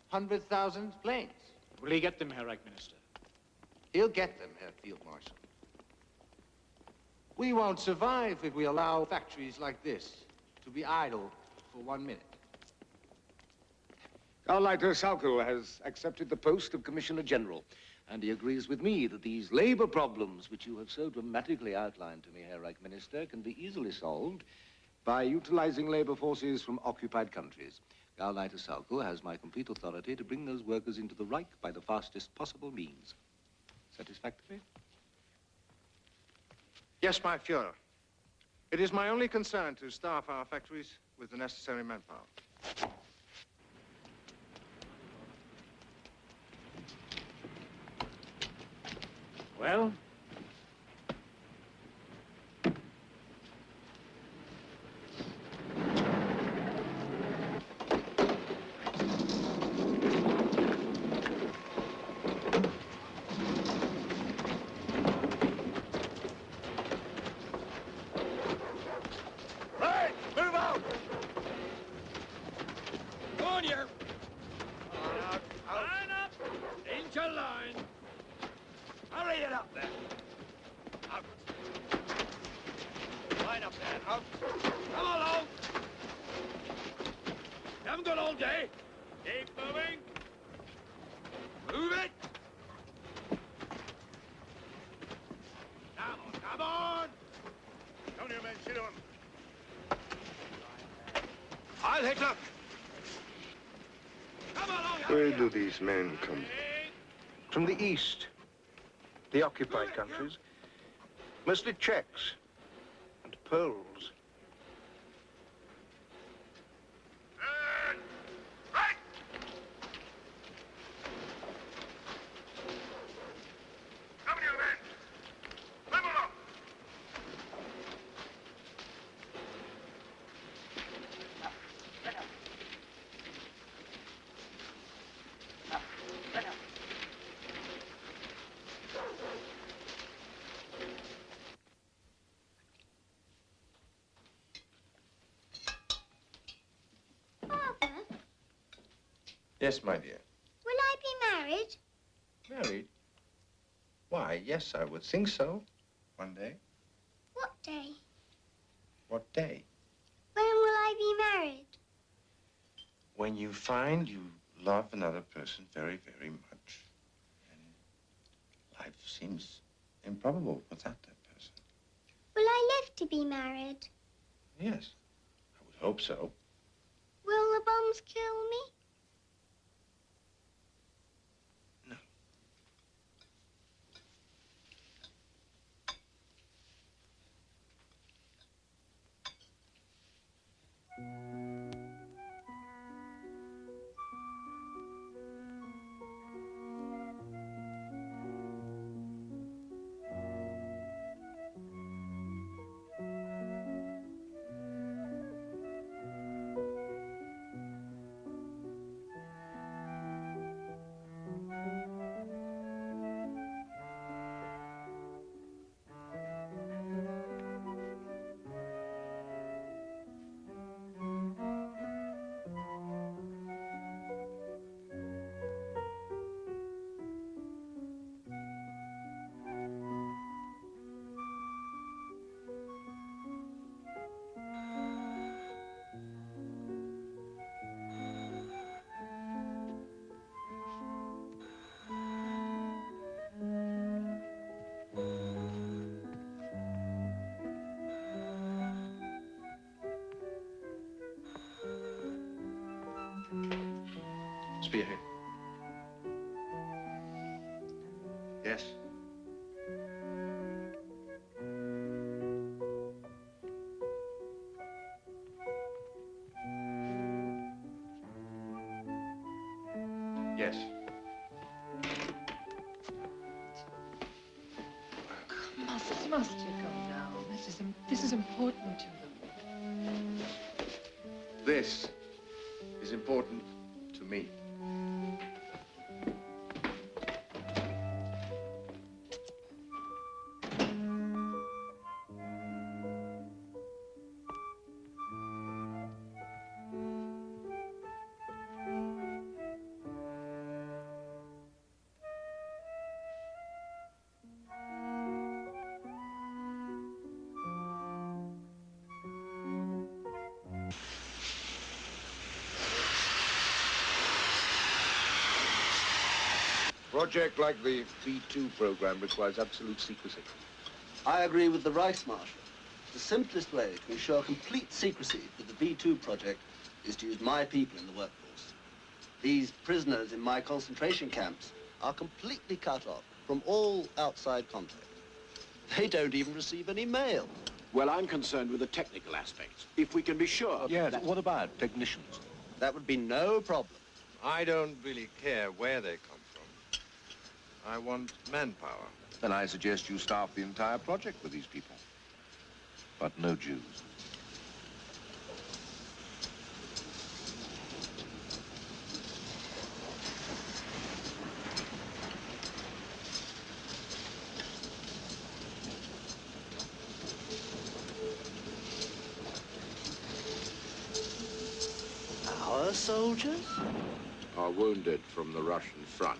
100,000 planes. Will he get them, Herr Reich Minister? He'll get them, Herr Field Marshal. We won't survive if we allow factories like this to be idle for 1 minute. Gauleiter Saukel has accepted the post of Commissioner General, and he agrees with me that these labor problems which you have so dramatically outlined to me, Herr Reich Minister, can be easily solved by utilizing labor forces from occupied countries. Gauleiter Saukel has my complete authority to bring those workers into the Reich by the fastest possible means. Satisfactory? Yes, my Führer. It is my only concern to staff our factories with the necessary manpower. Well? Come along. You haven't got all day. Keep moving. Move it. Come on, come on. Down your men, sit on. I'll hit up. Come along. Where do these men come From the east, the occupied countries, mostly Czechs and Poles. Yes, my dear. Will I be married? Married? Why, yes, I would think so. One day. What day? What day? When will I be married? When you find you love another person very, very much. And life seems improbable without that person. Will I live to be married? Yes, I would hope so. Will the bombs kill me? Spearhead. Yes. Yes. Must you go now? This is important to them. This is important to me. A project like the V2 program requires absolute secrecy. I agree with the Reichsmarshal. The simplest way to ensure complete secrecy for the V2 project is to use my people in the workforce. These prisoners in my concentration camps are completely cut off from all outside contact. They don't even receive any mail. Well, I'm concerned with the technical aspects. If we can be sure... Yes, what about technicians? That would be no problem. I don't really care where they come from. I want manpower. Then I suggest you staff the entire project with these people. But no Jews. Our soldiers? Are wounded from the Russian front.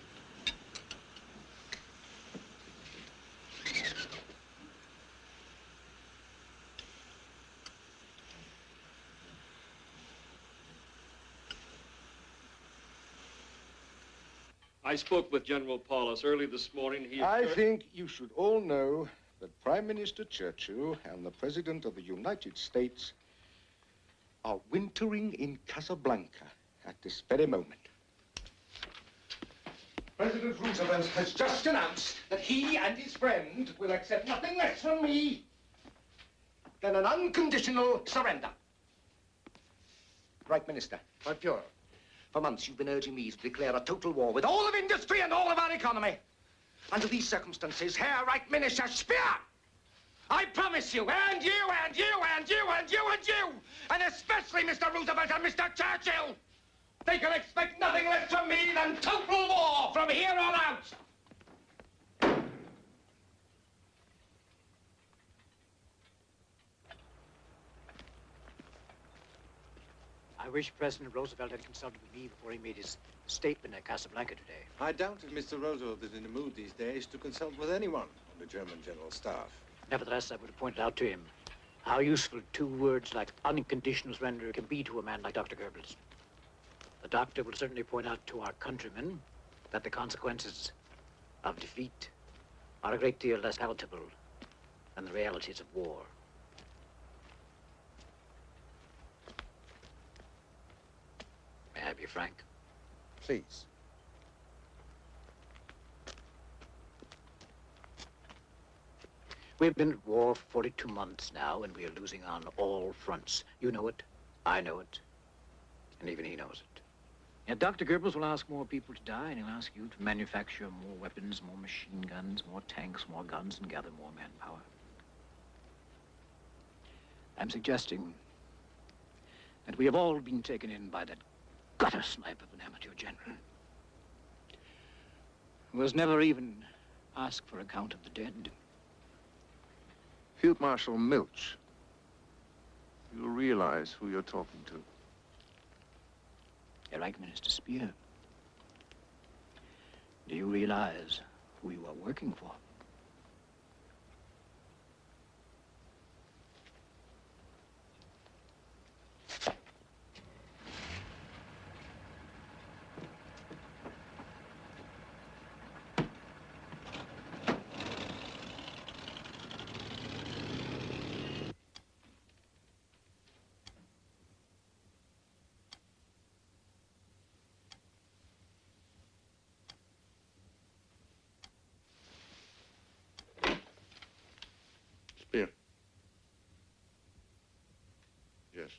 I spoke with General Paulus early this morning. I think you should all know that Prime Minister Churchill and the President of the United States are wintering in Casablanca at this very moment. President Roosevelt has just announced that he and his friend will accept nothing less from me than an unconditional surrender. Right, Minister? Right, Fuhrer. For months, you've been urging me to declare a total war with all of industry and all of our economy. Under these circumstances, Herr Reich Minister Speer, I promise you, and you, and you, and you, and you, and you, and especially Mr. Roosevelt and Mr. Churchill, they can expect nothing less from me than total war from here on out. I wish President Roosevelt had consulted with me before he made his statement at Casablanca today. I doubt if Mr. Roosevelt is in the mood these days to consult with anyone on the German General Staff. Nevertheless, I would have pointed out to him how useful 2 words like unconditional surrender can be to a man like Dr. Goebbels. The doctor will certainly point out to our countrymen that the consequences of defeat are a great deal less palatable than the realities of war. May I be frank? Please. We've been at war for 42 months now, and we are losing on all fronts. You know it, I know it, and even he knows it. Yet Dr. Goebbels will ask more people to die, and he'll ask you to manufacture more weapons, more machine guns, more tanks, more guns, and gather more manpower. I'm suggesting that we have all been taken in by that gutter snipe of an amateur general who has never even asked for account of the dead. Field Marshal Milch, you'll realize who you're talking to. You're right, Minister Speer. Do you realize who you are working for? Speer. Yes.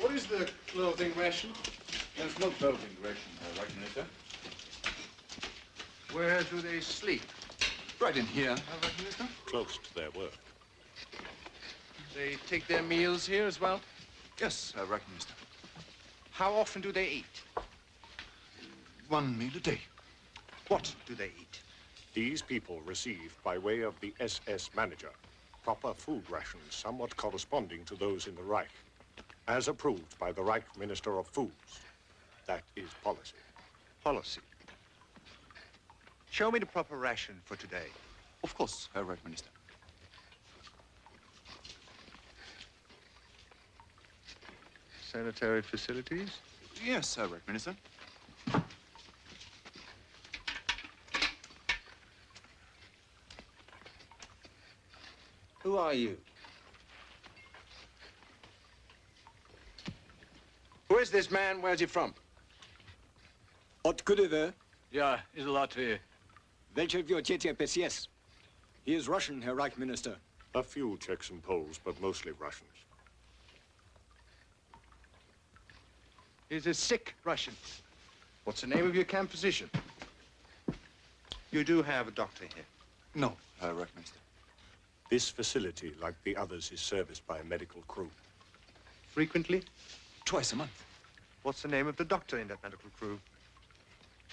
What is the clothing ration? There's no clothing ration, Herr Reich Minister. Where do they sleep? Right in here, Herr Reich Minister. Close to their work. They take their meals here as well? Yes, Herr Reich Minister. How often do they eat? 1 meal a day. What do they eat? These people receive, by way of the SS manager, proper food rations somewhat corresponding to those in the Reich, as approved by the Reich Minister of Foods. That is policy. Policy. Show me the proper ration for today. Of course, Herr Reichsminister. Sanitary facilities? Yes, Herr Reichsminister. Who are you? Who is this man? Where's he from? Откуда вы? Ja, из Латвии. Welche вертите PCS? He is Russian, Herr Reichsminister. A few Czechs and Poles, but mostly Russians. He's a sick Russian. What's the name of your camp physician? You do have a doctor here. No, Herr Reichsminister. This facility, like the others, is serviced by a medical crew. Frequently? Twice a month. What's the name of the doctor in that medical crew?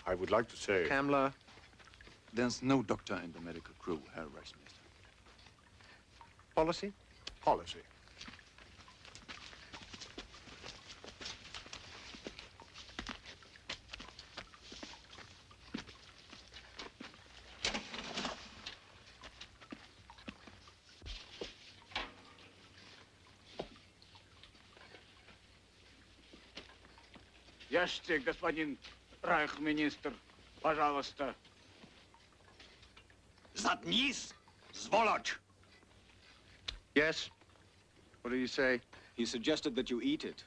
I would like to say... Kamler. There's no doctor in the medical crew, Herr Reichsminister. Policy? Policy. Яшьте, господин райхминистр, пожалуйста. Zatknись, svoloch! Yes? What do you say? He suggested that you eat it,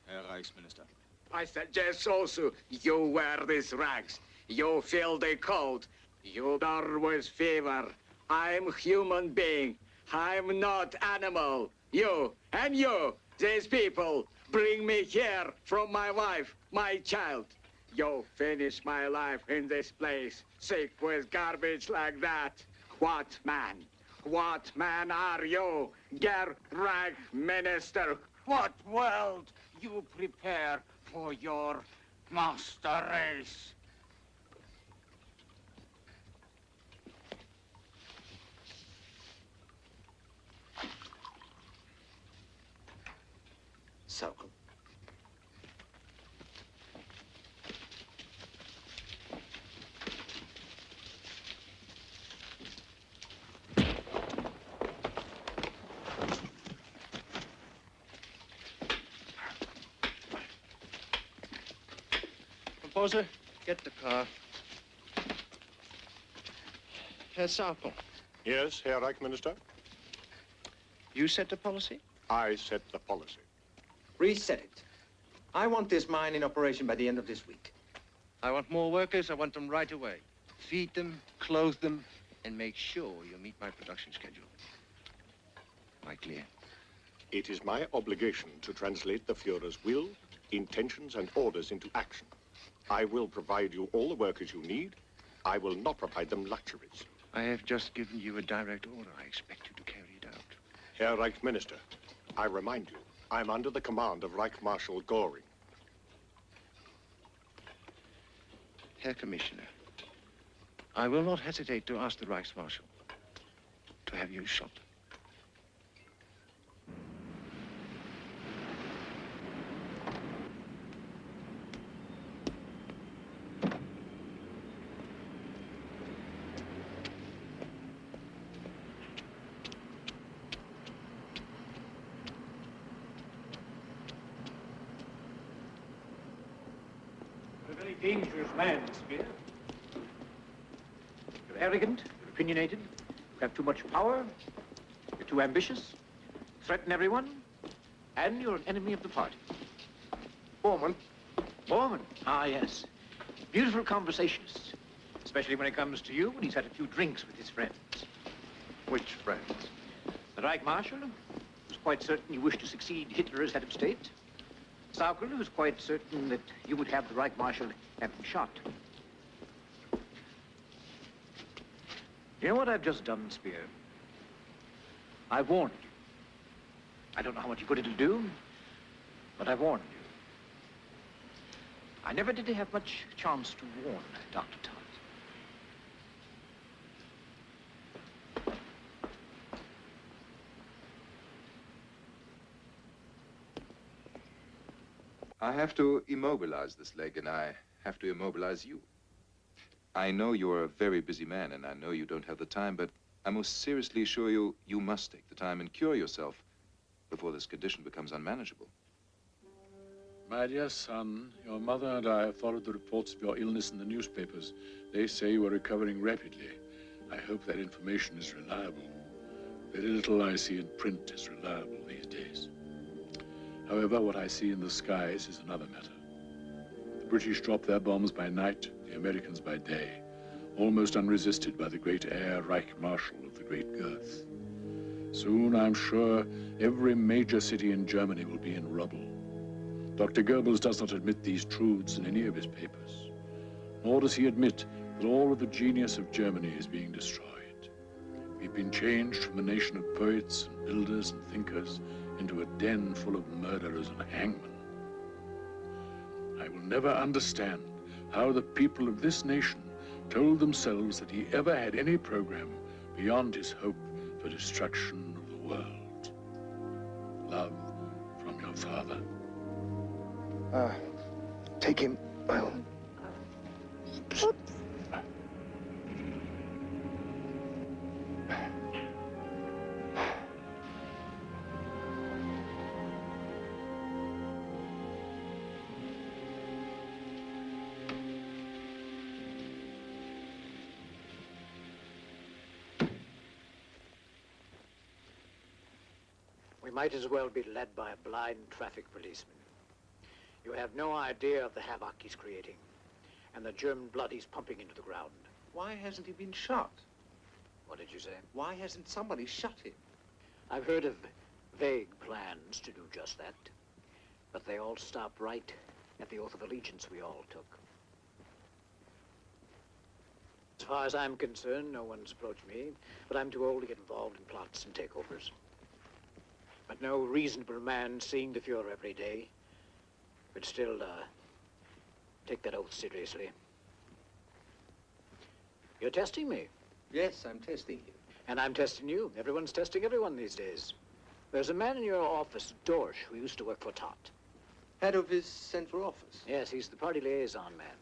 Herr Reichsminister. I suggest also you wear these rags. You feel the cold. You die with fever. I'm human being. I'm not animal. You and you, these people, bring me here from my wife, my child. You finish my life in this place, sick with garbage like that. What man? What man are you, Herr Reichsminister? What world you prepare for your master race? Circle. Composer, get the car. Herr Sarpel, Yes, Herr Reichsminister? you set the policy? I set the policy. Reset it. I want this mine in operation by the end of this week. I want more workers. I want them right away. Feed them, clothe them, and make sure you meet my production schedule. Am I clear? It is my obligation to translate the Führer's will, intentions, and orders into action. I will provide you all the workers you need. I will not provide them luxuries. I have just given you a direct order. I expect you to carry it out. Herr Reichsminister, I remind you, I'm under the command of Reich Marshal Göring. Herr Commissioner, I will not hesitate to ask the Reichsmarshal to have you shot. You're a very dangerous man, Spear. You're arrogant, you're opinionated, you have too much power, you're too ambitious, threaten everyone, and you're an enemy of the party. Bormann. Bormann, ah, yes. Beautiful conversationist, especially when it comes to you when he's had a few drinks with his friends. Which friends? The Reich Marshal was quite certain you wished to succeed Hitler as head of state. Saukel was quite certain that you would have the Reich Marshal have him shot. You know what I've just done, Spear? I've warned you. I don't know how much good it'll do, but I've warned you. I never did have much chance to warn Dr. Todd. I have to immobilize this leg, and I have to immobilize you. I know you're a very busy man, and I know you don't have the time, but I most seriously assure you, you must take the time and cure yourself before this condition becomes unmanageable. My dear son, your mother and I have followed the reports of your illness in the newspapers. They say you are recovering rapidly. I hope that information is reliable. Very little I see in print is reliable these days. However, what I see in the skies is another matter. The British drop their bombs by night, the Americans by day, almost unresisted by the great air Reich Marshal of the great girth. Soon, I'm sure, every major city in Germany will be in rubble. Dr. Goebbels does not admit these truths in any of his papers, nor does he admit that all of the genius of Germany is being destroyed. We've been changed from a nation of poets and builders and thinkers into a den full of murderers and hangmen. I will never understand how the people of this nation told themselves that he ever had any program beyond his hope for destruction of the world. Love from your father. Take him. Well. Oops. We might as well be led by a blind traffic policeman. You have no idea of the havoc he's creating and the German blood he's pumping into the ground. Why hasn't he been shot? What did you say? Why hasn't somebody shot him? I've heard of vague plans to do just that, but they all stop right at the oath of allegiance we all took. As far as I'm concerned, no one's approached me, but I'm too old to get involved in plots and takeovers. But no reasonable man seeing the Fuhrer every day would still take that oath seriously. You're testing me. Yes, I'm testing you. And I'm testing you. Everyone's testing everyone these days. There's a man in your office, Dorsch, who used to work for Todt. Head of his central office? Yes, he's the party liaison man.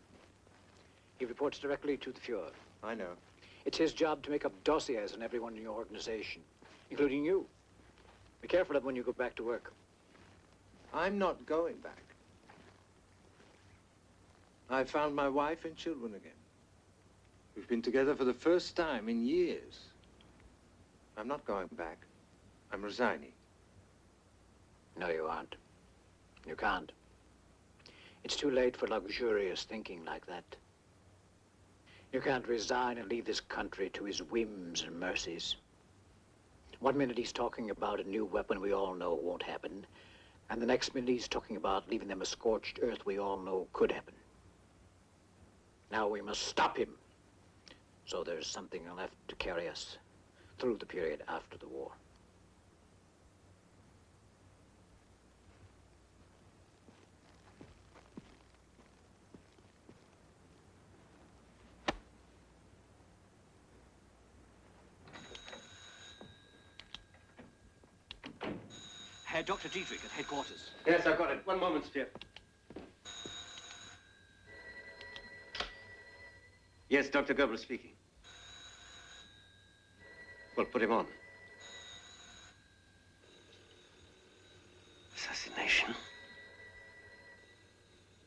He reports directly to the Fuhrer. I know. It's his job to make up dossiers on everyone in your organization, including you. Be careful of him when you go back to work. I'm not going back. I found my wife and children again. We've been together for the first time in years. I'm not going back. I'm resigning. No, you aren't. You can't. It's too late for luxurious thinking like that. You can't resign and leave this country to his whims and mercies. One minute he's talking about a new weapon we all know won't happen, and the next minute he's talking about leaving them a scorched earth we all know could happen. Now we must stop him, so there's something left to carry us through the period after the war. Herr Dr. Dietrich at headquarters. Yes, I've got it. One moment, Spear. Yes, Dr. Goebbels speaking. Well, put him on. Assassination?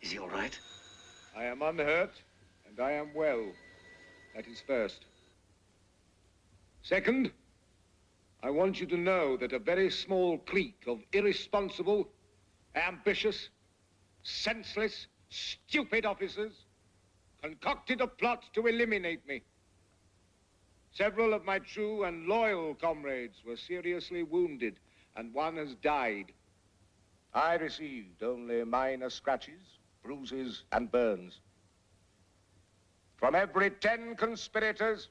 Is he all right? I am unhurt, and I am well. That is first. Second, I want you to know that a very small clique of irresponsible, ambitious, senseless, stupid officers concocted a plot to eliminate me. Several of my true and loyal comrades were seriously wounded, and one has died. I received only minor scratches, bruises, and burns. From every 10 conspirators,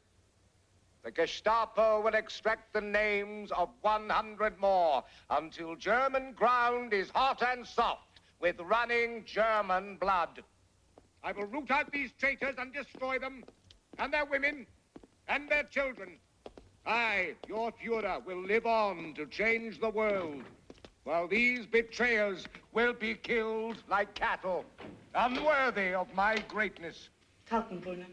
the Gestapo will extract the names of 100 more until German ground is hot and soft with running German blood. I will root out these traitors and destroy them, and their women, and their children. I, your Führer, will live on to change the world, while these betrayers will be killed like cattle, unworthy of my greatness. Kaltenbrunner.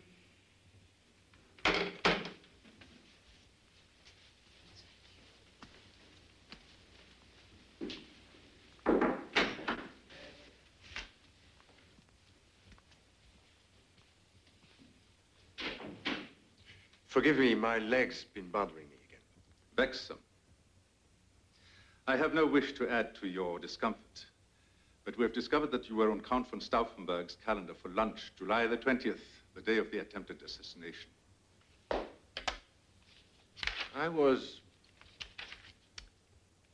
Forgive me, my leg's been bothering me again. Vexum. I have no wish to add to your discomfort, but we have discovered that you were on Count von Stauffenberg's calendar for lunch, July the 20th, the day of the attempted assassination. I was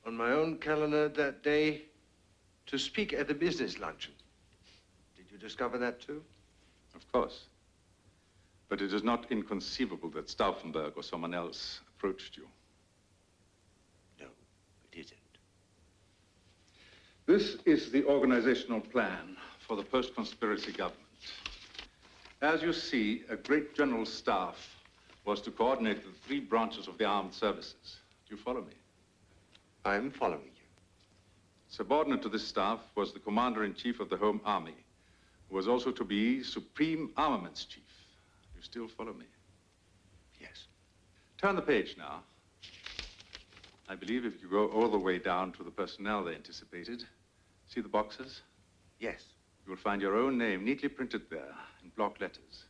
on my own calendar that day to speak at the business luncheon. Did you discover that too? Of course. But it is not inconceivable that Stauffenberg or someone else approached you. No, it isn't. This is the organizational plan for the post-conspiracy government. As you see, a great general staff was to coordinate the three branches of the armed services. Do you follow me? I'm following you. Subordinate to this staff was the Commander-in-Chief of the Home Army, who was also to be Supreme Armaments Chief. You still follow me? Yes. Turn the page now. I believe if you go all the way down to the personnel they anticipated, see the boxes? Yes. You will find your own name neatly printed there in block letters.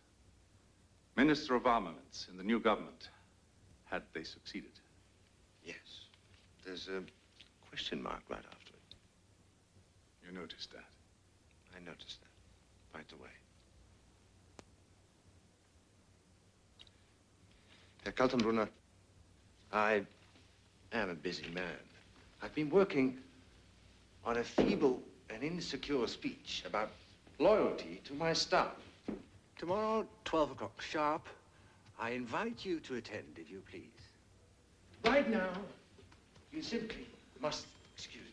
Minister of Armaments in the new government, had they succeeded. Yes. There's a question mark right after it. You noticed that? I noticed that right away. Herr Kaltenbrunner, I am a busy man. I've been working on a feeble and insecure speech about loyalty to my staff. Tomorrow, 12 o'clock sharp, I invite you to attend, if you please. Right now, you simply must excuse me.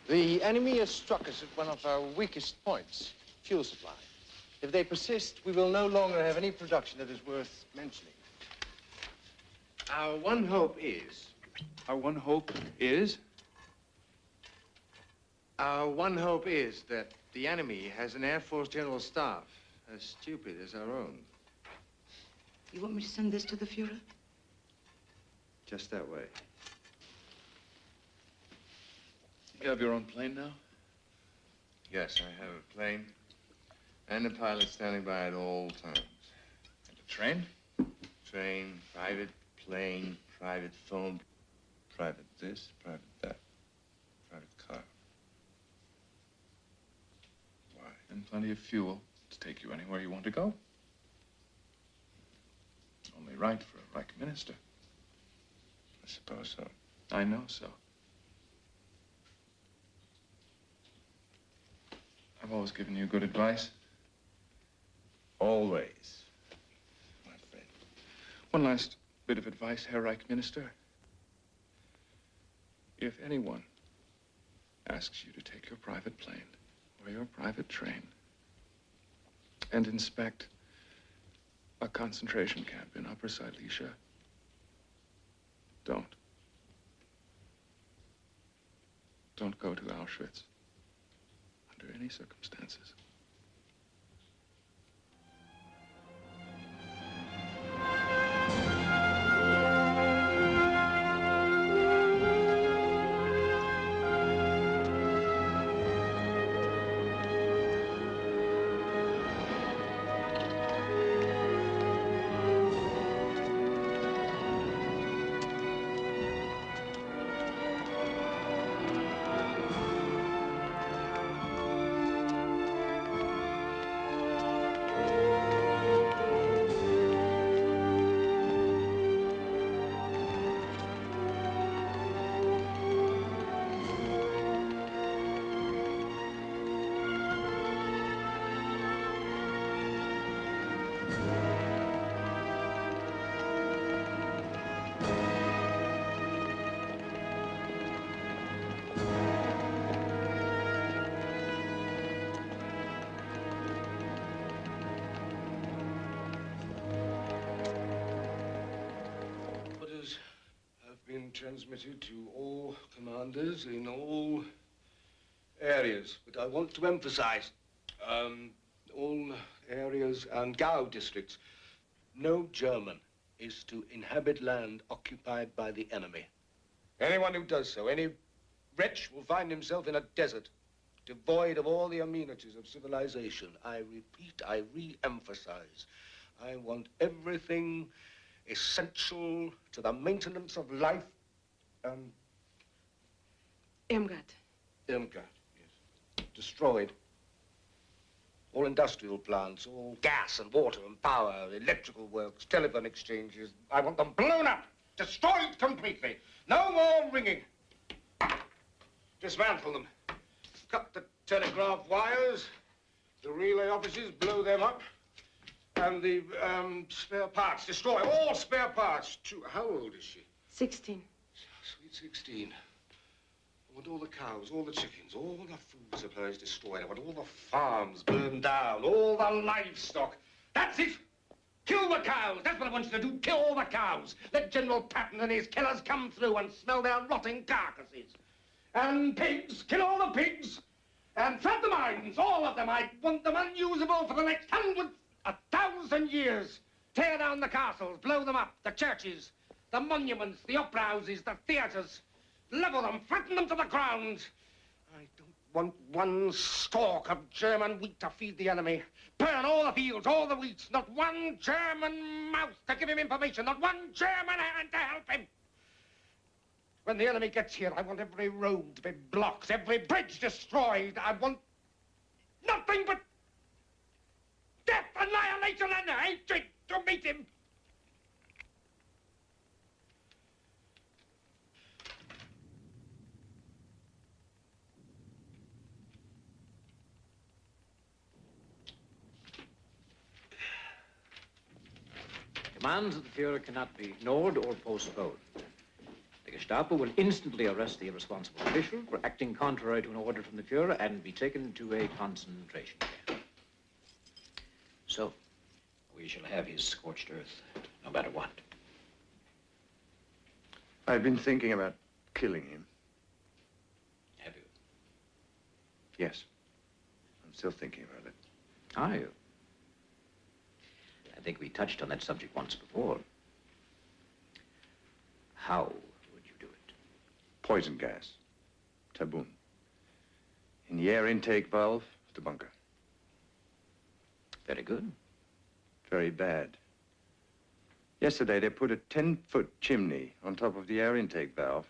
The enemy has struck us at one of our weakest points, fuel supply. If they persist, we will no longer have any production that is worth mentioning. Our one hope is... Our one hope is? Our one hope is that the enemy has an Air Force General Staff as stupid as our own. You want me to send this to the Fuhrer? Just that way. You have your own plane now? Yes, I have a plane and a pilot standing by at all times. And a train? Train, private plane, private phone, private this, private that, private car. Why? And plenty of fuel to take you anywhere you want to go. Only right for a Reich minister. I suppose so. I know so. I've always given you good advice. Always, my friend. One last bit of advice, Herr Reich Minister. If anyone asks you to take your private plane or your private train and inspect a concentration camp in Upper Silesia, don't. Don't go to Auschwitz under any circumstances. transmitted to all commanders in all areas. But I want to emphasize, all areas and Gau districts, no German is to inhabit land occupied by the enemy. Anyone who does so, any wretch will find himself in a desert, devoid of all the amenities of civilization. I repeat, I re-emphasize, I want everything essential to the maintenance of life Irmgard. Irmgard, yes. Destroyed. All industrial plants, all gas and water and power, electrical works, telephone exchanges. I want them blown up, destroyed completely. No more ringing. Dismantle them. Cut the telegraph wires, the relay offices, blow them up. And the spare parts, destroy all spare parts. How old is she? 16. Sweet 16. I want all the cows, all the chickens, all the food supplies destroyed. I want all the farms burned down, all the livestock. That's it! Kill the cows! That's what I want you to do. Kill all the cows. Let General Patton and his killers come through and smell their rotting carcasses. And pigs, kill all the pigs. And flood the mines, all of them. I want them unusable for the next 1,000 years. Tear down the castles, blow them up, the churches, the monuments, the opera houses, the theaters. Level them, flatten them to the ground. I don't want one stalk of German wheat to feed the enemy. Burn all the fields, all the wheat. Not one German mouth to give him information. Not one German hand to help him. When the enemy gets here, I want every road to be blocked, every bridge destroyed. I want nothing but death, annihilation, and hatred to meet him. Commands of the Fuhrer cannot be ignored or postponed. The Gestapo will instantly arrest the irresponsible official for acting contrary to an order from the Fuhrer and be taken to a concentration camp. So, we shall have his scorched earth, no matter what. I've been thinking about killing him. Have you? Yes. I'm still thinking about it. Are you? I think we touched on that subject once before. How would you do it? Poison gas. Taboon. In the air intake valve of the bunker. Very good. Very bad. Yesterday, they put a 10-foot chimney on top of the air intake valve.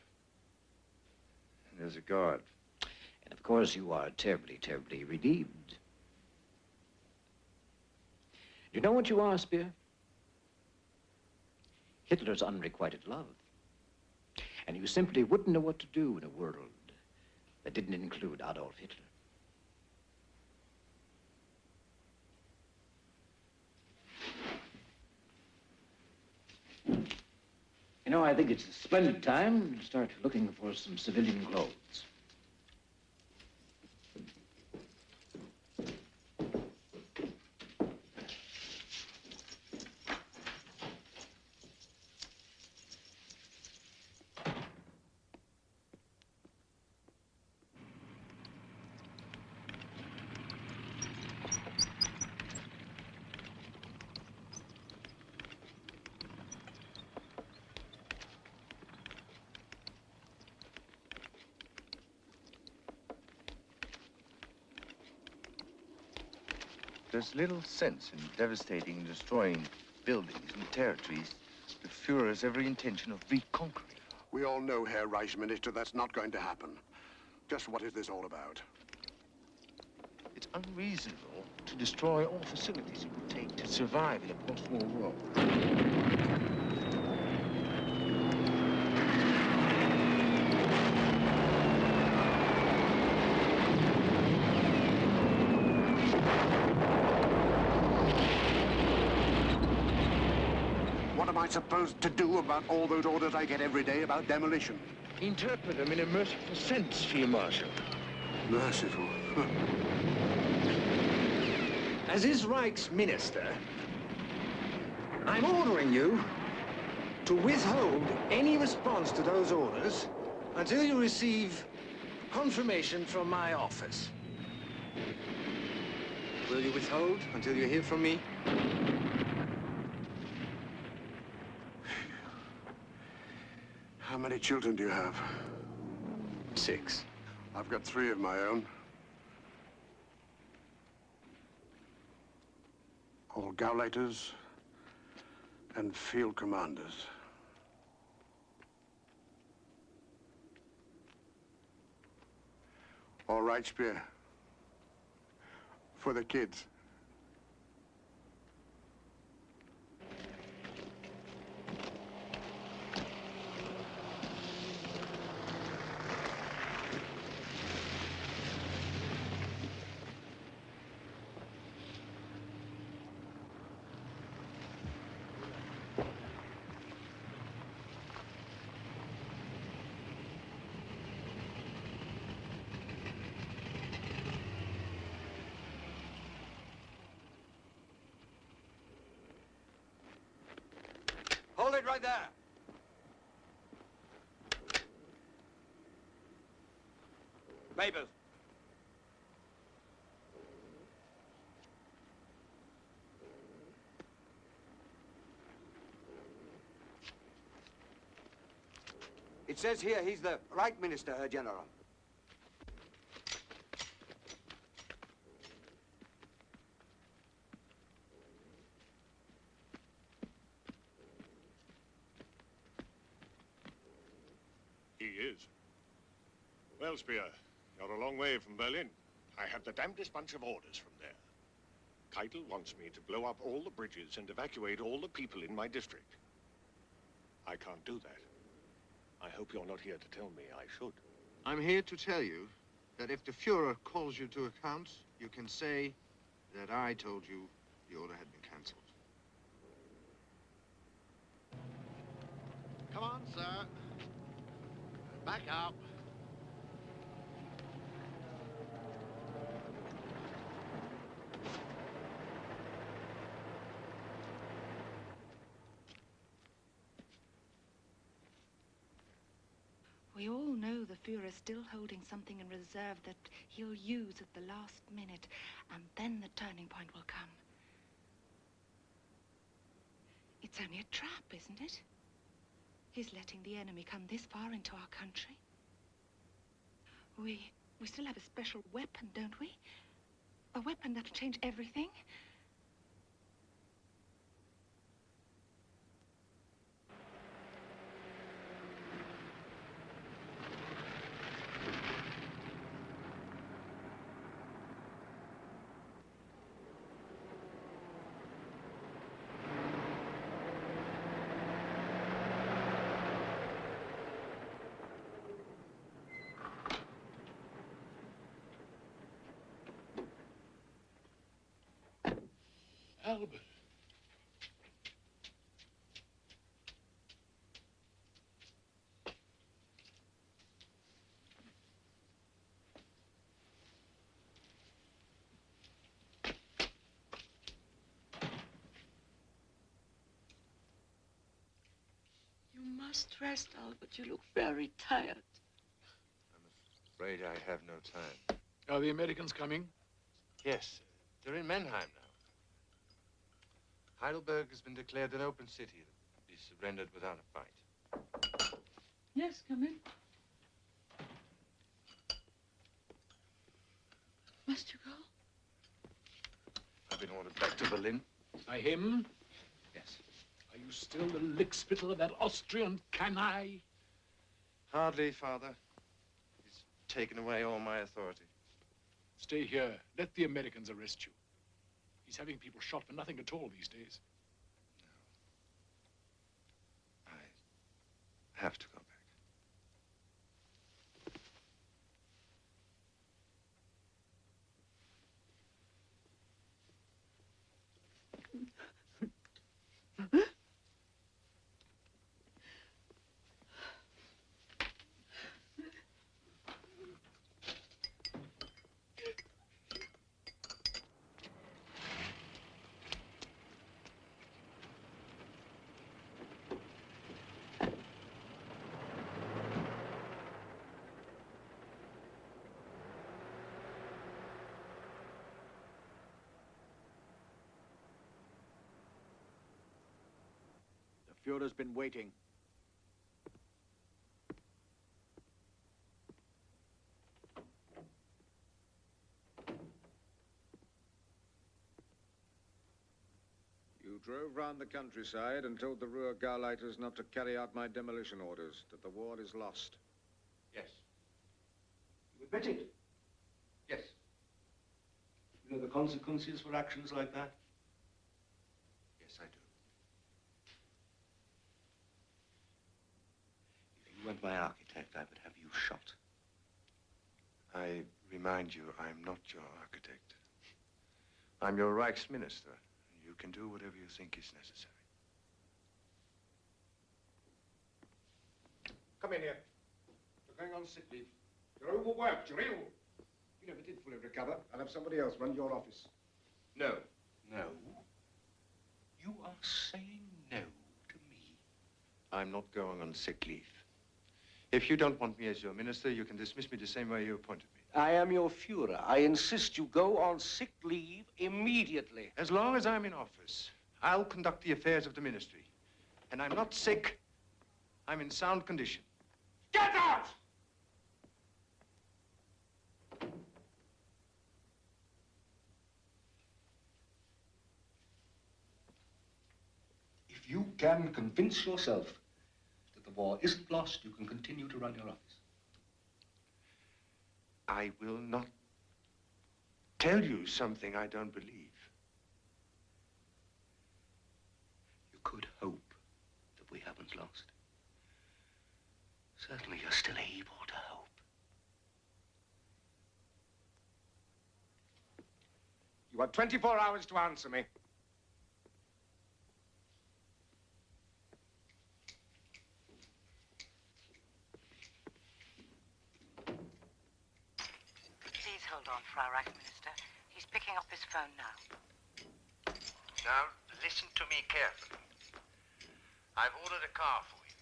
And there's a guard. And of course, you are terribly, terribly redeemed. You know what you are, Spear? Hitler's unrequited love. And you simply wouldn't know what to do in a world that didn't include Adolf Hitler. You know, I think it's a splendid time to start looking for some civilian clothes. There's little sense in devastating and destroying buildings and territories the Fuhrer has every intention of reconquering. We all know, Herr Reichsminister, that's not going to happen. Just what is this all about? It's unreasonable to destroy all facilities it would take to survive in a post-war world. What am I supposed to do about all those orders I get every day about demolition? Interpret them in a merciful sense, Field Marshal. Merciful. As his Reichsminister, I'm ordering you to withhold any response to those orders until you receive confirmation from my office. Will you withhold until you hear from me? How many children do you have? 6. I've got 3 of my own. All Gauleiters and field commanders. All right, Spear. For the kids. Hold it right there. Mabel. It says here he's the Reich Minister, Herr General. He is. Well, Spear, you're a long way from Berlin. I have the damnedest bunch of orders from there. Keitel wants me to blow up all the bridges and evacuate all the people in my district. I can't do that. I hope you're not here to tell me I should. I'm here to tell you that if the Fuhrer calls you to account, you can say that I told you the order had been cancelled. Come on, sir. Back up. We all know the Fuhrer's still holding something in reserve that he'll use at the last minute, and then the turning point will come. It's only a trap, isn't it? He's letting the enemy come this far into our country. We still have a special weapon, don't we? A weapon that'll change everything. Albert. You must rest, Albert. You look very tired. Afraid I have no time. Are the Americans coming? Yes, they're in Mannheim now. Heidelberg has been declared an open city that is surrendered without a fight. Yes, come in. Must you go? I've been ordered back to Berlin. By him? Yes. Are you still the lickspittle of that Austrian canaille? Hardly, Father. He's taken away all my authority. Stay here. Let the Americans arrest you. He's having people shot for nothing at all these days. I have to go back. Führer's been waiting. You drove round the countryside and told the Ruhr Gauleiters not to carry out my demolition orders, that the war is lost. Yes. You admit it? Yes. You know the consequences for actions like that? Yes, I do. If you weren't my architect, I would have you shot. I remind you, I'm not your architect. I'm your Reichsminister. You can do whatever you think is necessary. Come in here. You're going on sick leave. You're overworked. You're ill. You never did fully recover. I'll have somebody else run your office. No. No. You are saying no to me. I'm not going on sick leave. If you don't want me as your minister, you can dismiss me the same way you appointed me. I am your Führer. I insist you go on sick leave immediately. As long as I'm in office, I'll conduct the affairs of the ministry. And I'm not sick. I'm in sound condition. Get out! If you can convince yourself that the war isn't lost, you can continue to run your office. I will not tell you something I don't believe. You could hope that we haven't lost. Certainly you're still able to hope. You have 24 hours to answer me. Please hold on, Frau Reichsminister. He's picking up his phone now. Now, listen to me carefully. I've ordered a car for you.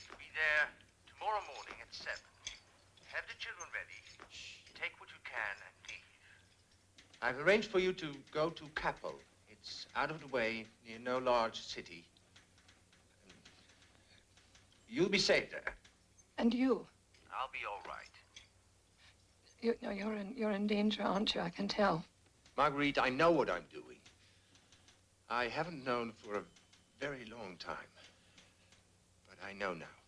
It'll be there tomorrow morning at 7. Have the children ready. Take what you can and leave. I've arranged for you to go to Kappel. It's out of the way, near no large city. You'll be safe there. And you? I'll be all right. You're in danger, aren't you? I can tell. Marguerite, I know what I'm doing. I haven't known for a very long time. But I know now.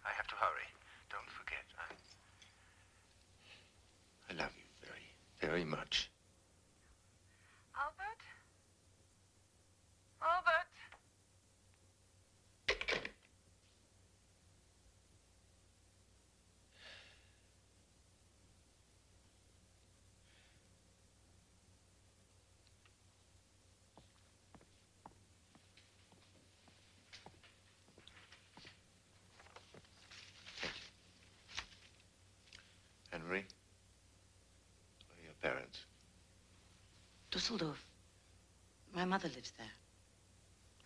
I have to hurry. Don't forget, I love you very, very much. Albert? Albert? Henry, where are your parents? Dusseldorf. My mother lives there.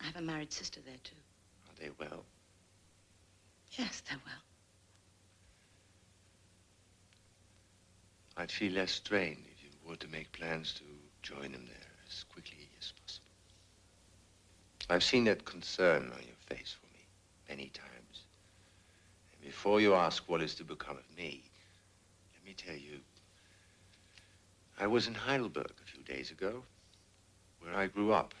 I have a married sister there, too. Are they well? Yes, they're well. I'd feel less strained if you were to make plans to join them there as quickly as possible. I've seen that concern on your face for me many times. And before you ask what is to become of me, let me tell you, I was in Heidelberg a few days ago, where I grew up.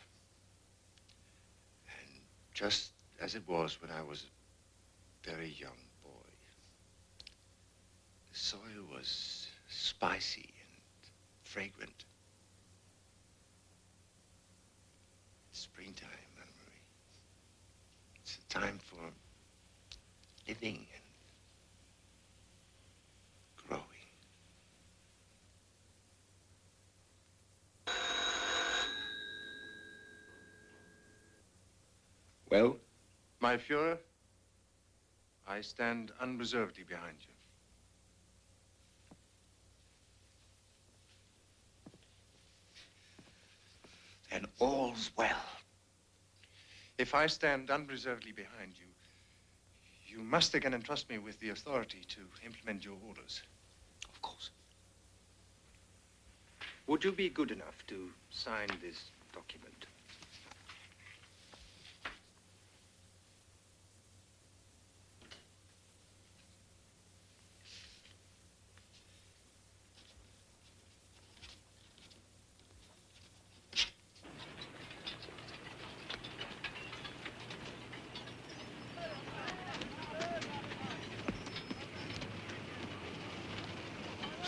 And just as it was when I was a very young boy, the soil was spicy and fragrant. It's springtime, Anne-Marie. It's a time for living and growing. Well? My Führer, I stand unreservedly behind you. Then all's well. If I stand unreservedly behind you, you must again entrust me with the authority to implement your orders. Of course. Would you be good enough to sign this document?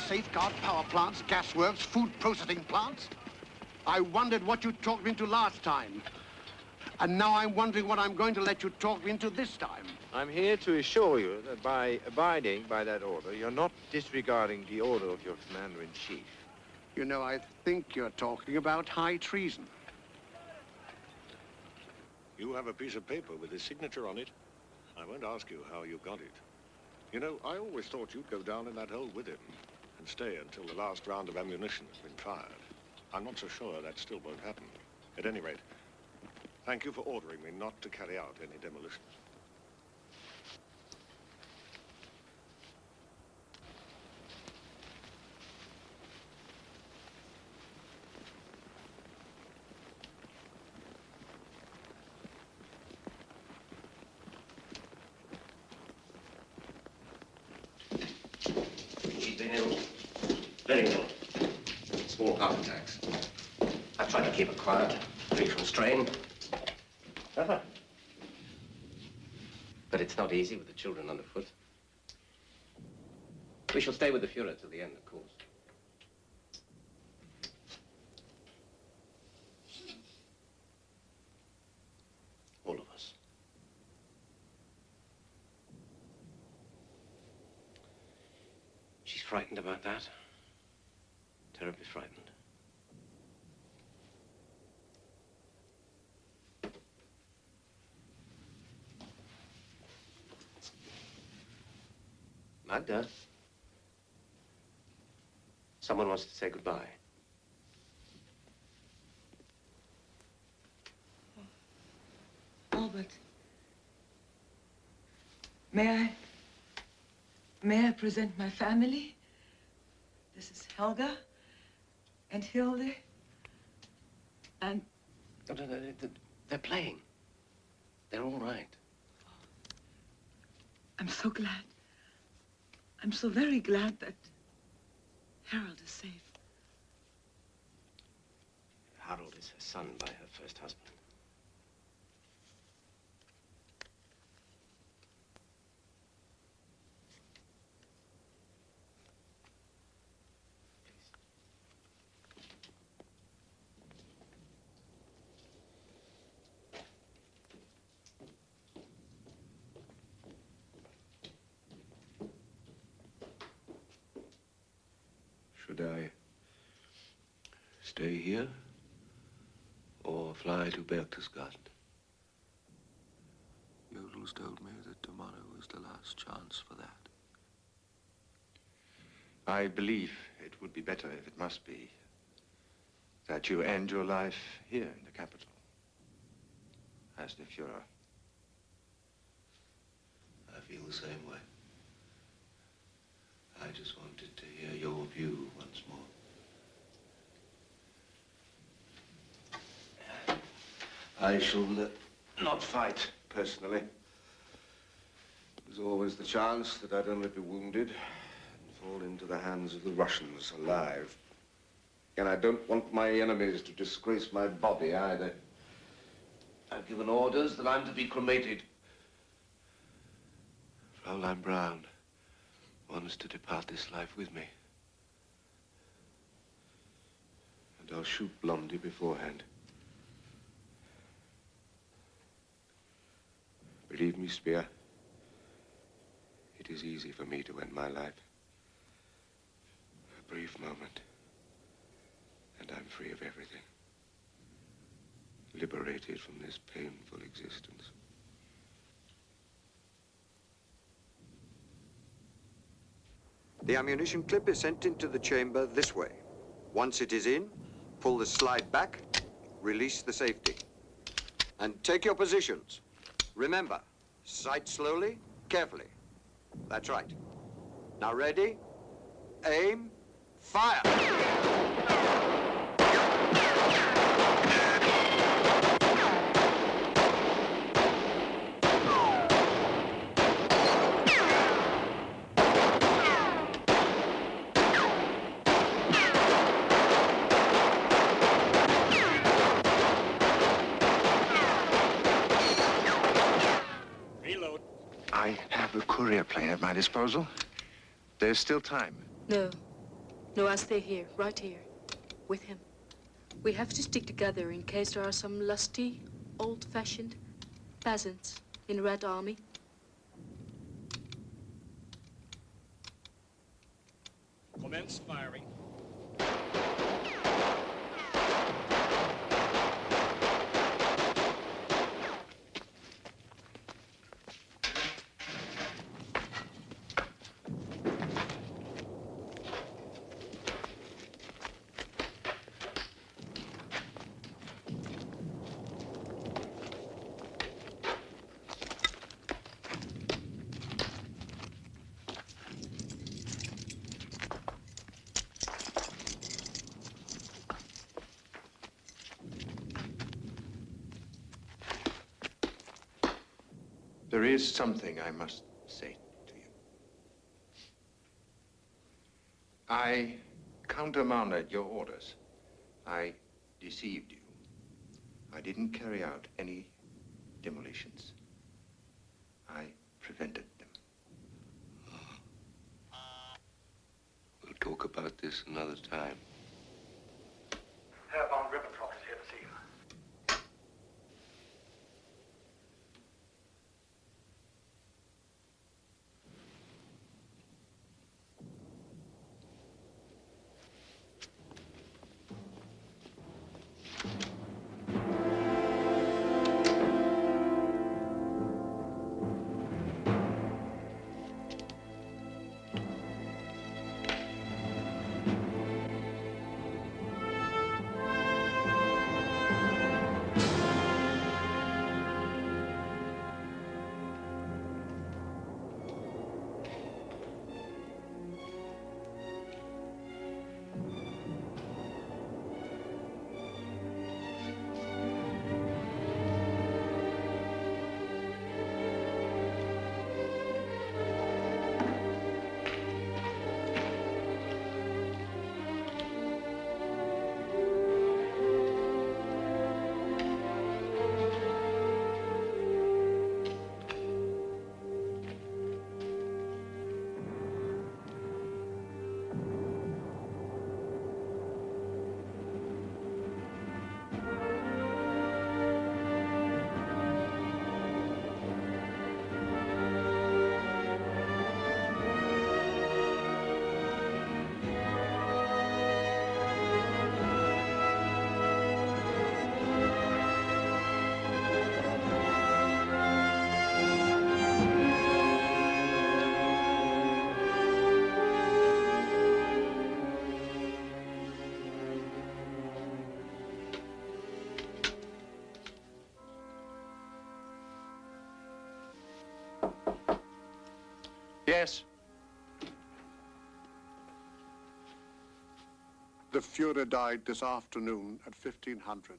safeguard power plants, gas works, food processing plants. I wondered what you talked me into last time. And now I'm wondering what I'm going to let you talk me into this time. I'm here to assure you that by abiding by that order, you're not disregarding the order of your commander-in-chief. You know, I think you're talking about high treason. You have a piece of paper with his signature on it. I won't ask you how you got it. You know, I always thought you'd go down in that hole with him and stay until the last round of ammunition has been fired. I'm not so sure that still won't happen. At any rate, thank you for ordering me not to carry out any demolitions. She's been ill. Very ill. Small heart attacks. I've tried to keep her quiet, free from strain. But it's not easy with the children underfoot. We shall stay with the Fuhrer till the end, of course. All of us. She's frightened about that. Terribly frightened. Magda, someone wants to say goodbye. Albert, may I present my family? This is Helga and Hilde and... No, they're playing. They're all right. I'm so glad. I'm so very glad that Harold is safe. Harold is her son by her first husband. Should I stay here or fly to Berchtesgaden? Jodels told me that tomorrow was the last chance for that. I believe it would be better, if it must be, that you end your life here in the capital, as the Fuhrer. I feel the same way. I just wanted to hear your view once more. I shall not fight, personally. There's always the chance that I'd only be wounded and fall into the hands of the Russians alive. And I don't want my enemies to disgrace my body either. I've given orders that I'm to be cremated. Fraulein Brown wants to depart this life with me. And I'll shoot Blondie beforehand. Believe me, Spear, it is easy for me to end my life. A brief moment, and I'm free of everything. Liberated from this painful existence. The ammunition clip is sent into the chamber this way. Once it is in, pull the slide back, release the safety. And take your positions. Remember, sight slowly, carefully. That's right. Now ready, aim, fire! I have a courier plane at my disposal. There's still time. No. No, I'll stay here, right here, with him. We have to stick together in case there are some lusty, old-fashioned peasants in the Red Army. Commence firing. There is something I must say to you. I countermanded your orders. I deceived you. I didn't carry out any demolitions. I prevented them. We'll talk about this another time. Herr von Ribbentrop is here to see you. Yes? The Fuhrer died this afternoon at 1500.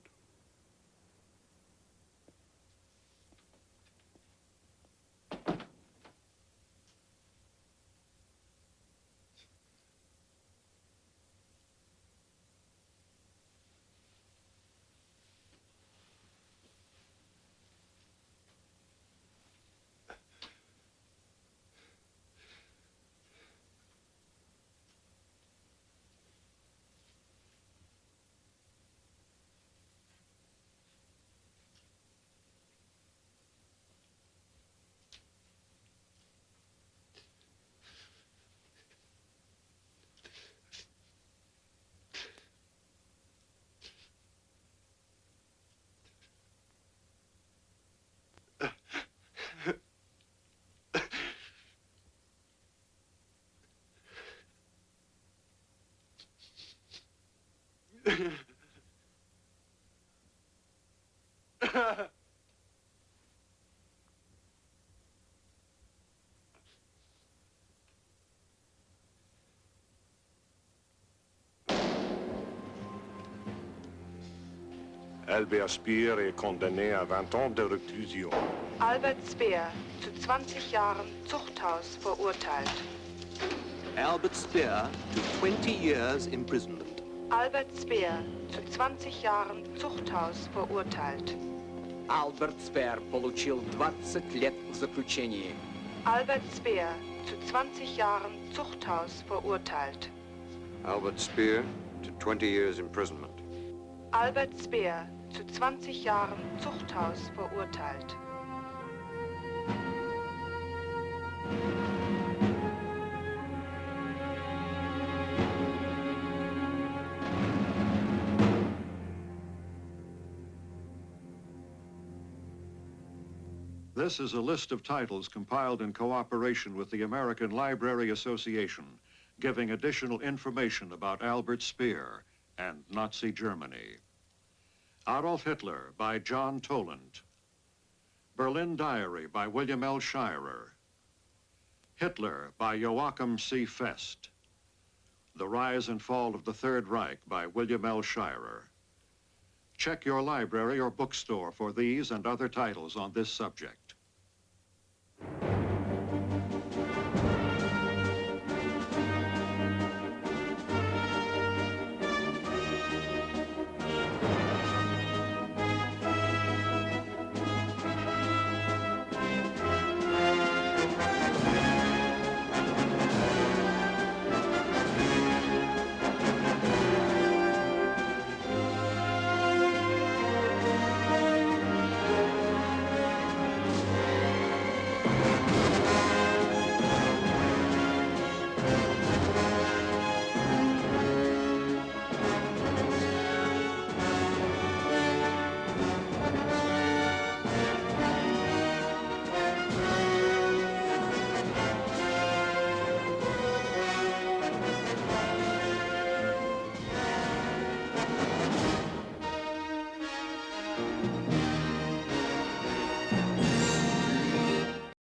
Albert Speer est condamné à 20 ans de réclusion. Albert Speer, zu 20 Jahren Zuchthaus verurteilt. Albert Speer to 20 years imprisonment. Albert Speer, zu 20 Jahren Zuchthaus verurteilt. Albert Speer получил 20 лет в заключении. Albert Speer, zu 20 Jahren Zuchthaus verurteilt. Albert Speer to 20 years imprisonment. Albert Speer zu 20 Jahren Zuchthaus verurteilt. This is a list of titles compiled in cooperation with the American Library Association, giving additional information about Albert Speer and Nazi Germany. Adolf Hitler by John Toland. Berlin Diary by William L. Shirer. Hitler by Joachim C. Fest. The Rise and Fall of the Third Reich by William L. Shirer. Check your library or bookstore for these and other titles on this subject.